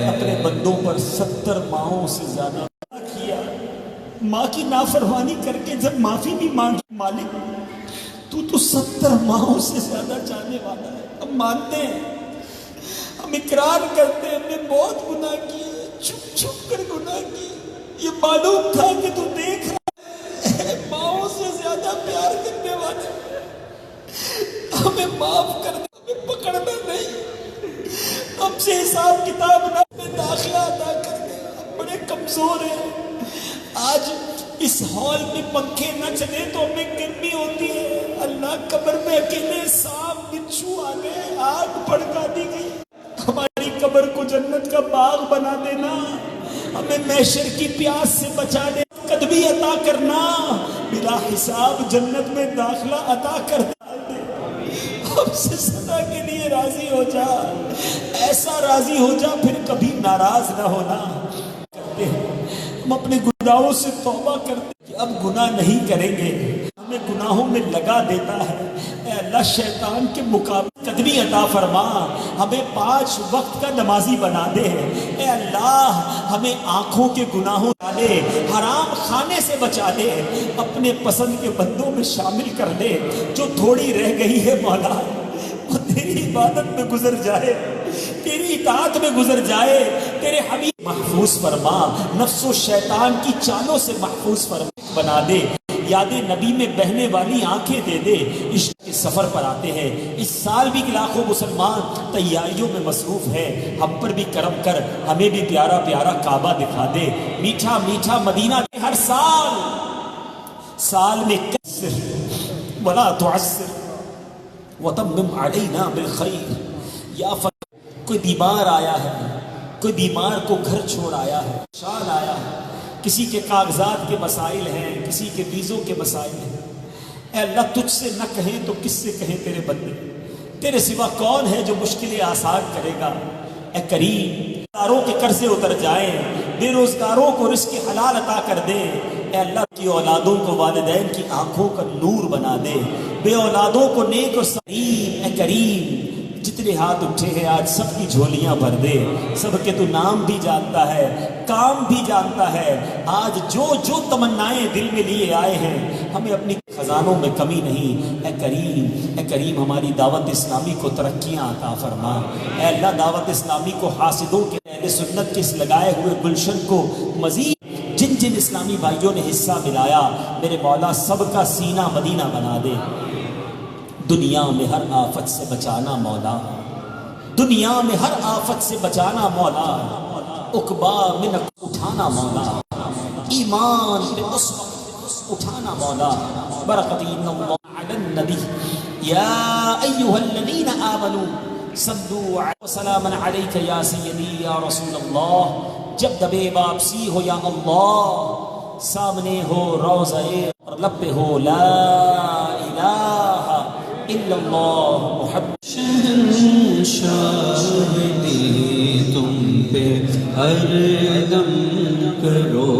اپنے بندوں پر 70 ماہوں سے زیادہ کیا. ماں کی نافرمانی کر کے جب معافی بھی مانگی، مالک تو 70 ماہوں سے زیادہ چاہنے والا ہے. ہم مانتے ہیں، ہم اقرار کرتے ہیں، ہم نے بہت گناہ کیے، چھپ چھپ کر گناہ کیے. یہ معلوم تھا کہ تو دیکھ رہا ہے، ماہوں سے زیادہ پیار کرنے والے. ہمیں معاف کر دے، ہمیں پکڑنا نہیں، ہم سے حساب کتاب نہ، ہمیں داخلہ ادا کر دے. ہم بڑے کمزور ہیں. آج اس ہال میں پنکھے نہ چلے تو ہمیں گرمی ہوتی ہے. اللہ، قبر میں اکیلے سانپ بچھو آ گئے، آگ بھڑکا دی گئی. ہماری قبر کو جنت کا باغ بنا دینا، ہمیں محشر کی پیاس سے بچا دے، قدمی عطا کرنا، بلا حساب جنت میں داخلہ عطا کر دے. ہم سے سزا کے لیے راضی ہو جا، ایسا راضی ہو جا پھر کبھی ناراض نہ ہونا. کرتے ہیں ہم اپنے گناہوں سے توبہ کرتے کہ اب گناہ نہیں کریں گے. ہمیں گناہوں میں لگا دیتا ہے. اے اللہ، شیطان کے مقابلے قدمی عطا فرما، ہمیں 5 وقت کا نمازی بنا دے. اے اللہ، ہمیں آنکھوں کے گناہوں ڈالے، حرام کھانے سے بچا دے، اپنے پسند کے بندوں میں شامل کر دے. جو تھوڑی رہ گئی ہے مولا، وہ تیری عبادت میں گزر جائے، تیری اطاعت میں گزر جائے. تیرے حبیب محفوظ فرما، نفس و شیطان کی چالوں سے محفوظ فرما بنا دے. یاد نبی میں بہنے والی آنکھیں دے دے. عشق کے سفر پر آتے ہیں. اس سال بھی لاکھوں مسلمان تیاریوں میں مصروف ہے. ہم پر بھی کرم کر، ہمیں بھی پیارا پیارا کعبہ دکھا دے. میٹھا میٹھا مدینہ دے. ہر سال میں کثر ولا تعسر وتمم علینا بالخیر. یا کوئی بیمار آیا ہے، کوئی بیمار کو گھر چھوڑ آیا ہے، شان آیا ہے، کسی کے کاغذات کے مسائل ہیں، کسی کے ویزوں کے مسائل ہیں. اے اللہ، تجھ سے نہ کہیں تو کس سے کہیں تیرے بندے؟ تیرے سوا کون ہے جو مشکلیں آسان کرے گا؟ اے کریم، داروں کے قرضے اتر جائیں، بے روزگاروں کو رزق حلال عطا کر دے. اے اللہ کی اولادوں کو والدین کی آنکھوں کا نور بنا دے، بے اولادوں کو نیک اور سلیم. اے کریم، جتنے ہاتھ اٹھے ہیں آج سب کی جھولیاں بھر دے. سب کے تو نام بھی جانتا ہے، کام بھی جانتا ہے. آج جو جو تمنائیں دل میں لیے آئے ہیں، ہمیں اپنی خزانوں میں کمی نہیں. اے کریم، ہماری دعوت اسلامی کو ترقیاں عطا فرما. اے اللہ، دعوت اسلامی کو حاسدوں کے اہل سنت کے اس لگائے ہوئے گلشن کو مزید جن جن اسلامی بھائیوں نے حصہ ملایا، میرے مولا سب کا سینہ مدینہ بنا دے. دنیا میں ہر آفت سے بچانا مولا، دنیا میں ہر آفت سے بچانا مولا. عقبہ من اٹھانا مولا، ایمان پہ اٹھانا مولا. برکت اللہ علی النبی یا ایھا الذین آمنوا صلوا علیہ وسلم علیک یا سیدی یا رسول اللہ. جب دبے واپسی ہو یا اللہ، سامنے ہو روضہ اور لب پہ ہو لا الہ الا اللہ محمد. شہنشاہ دی تم پہ ہر دم کرو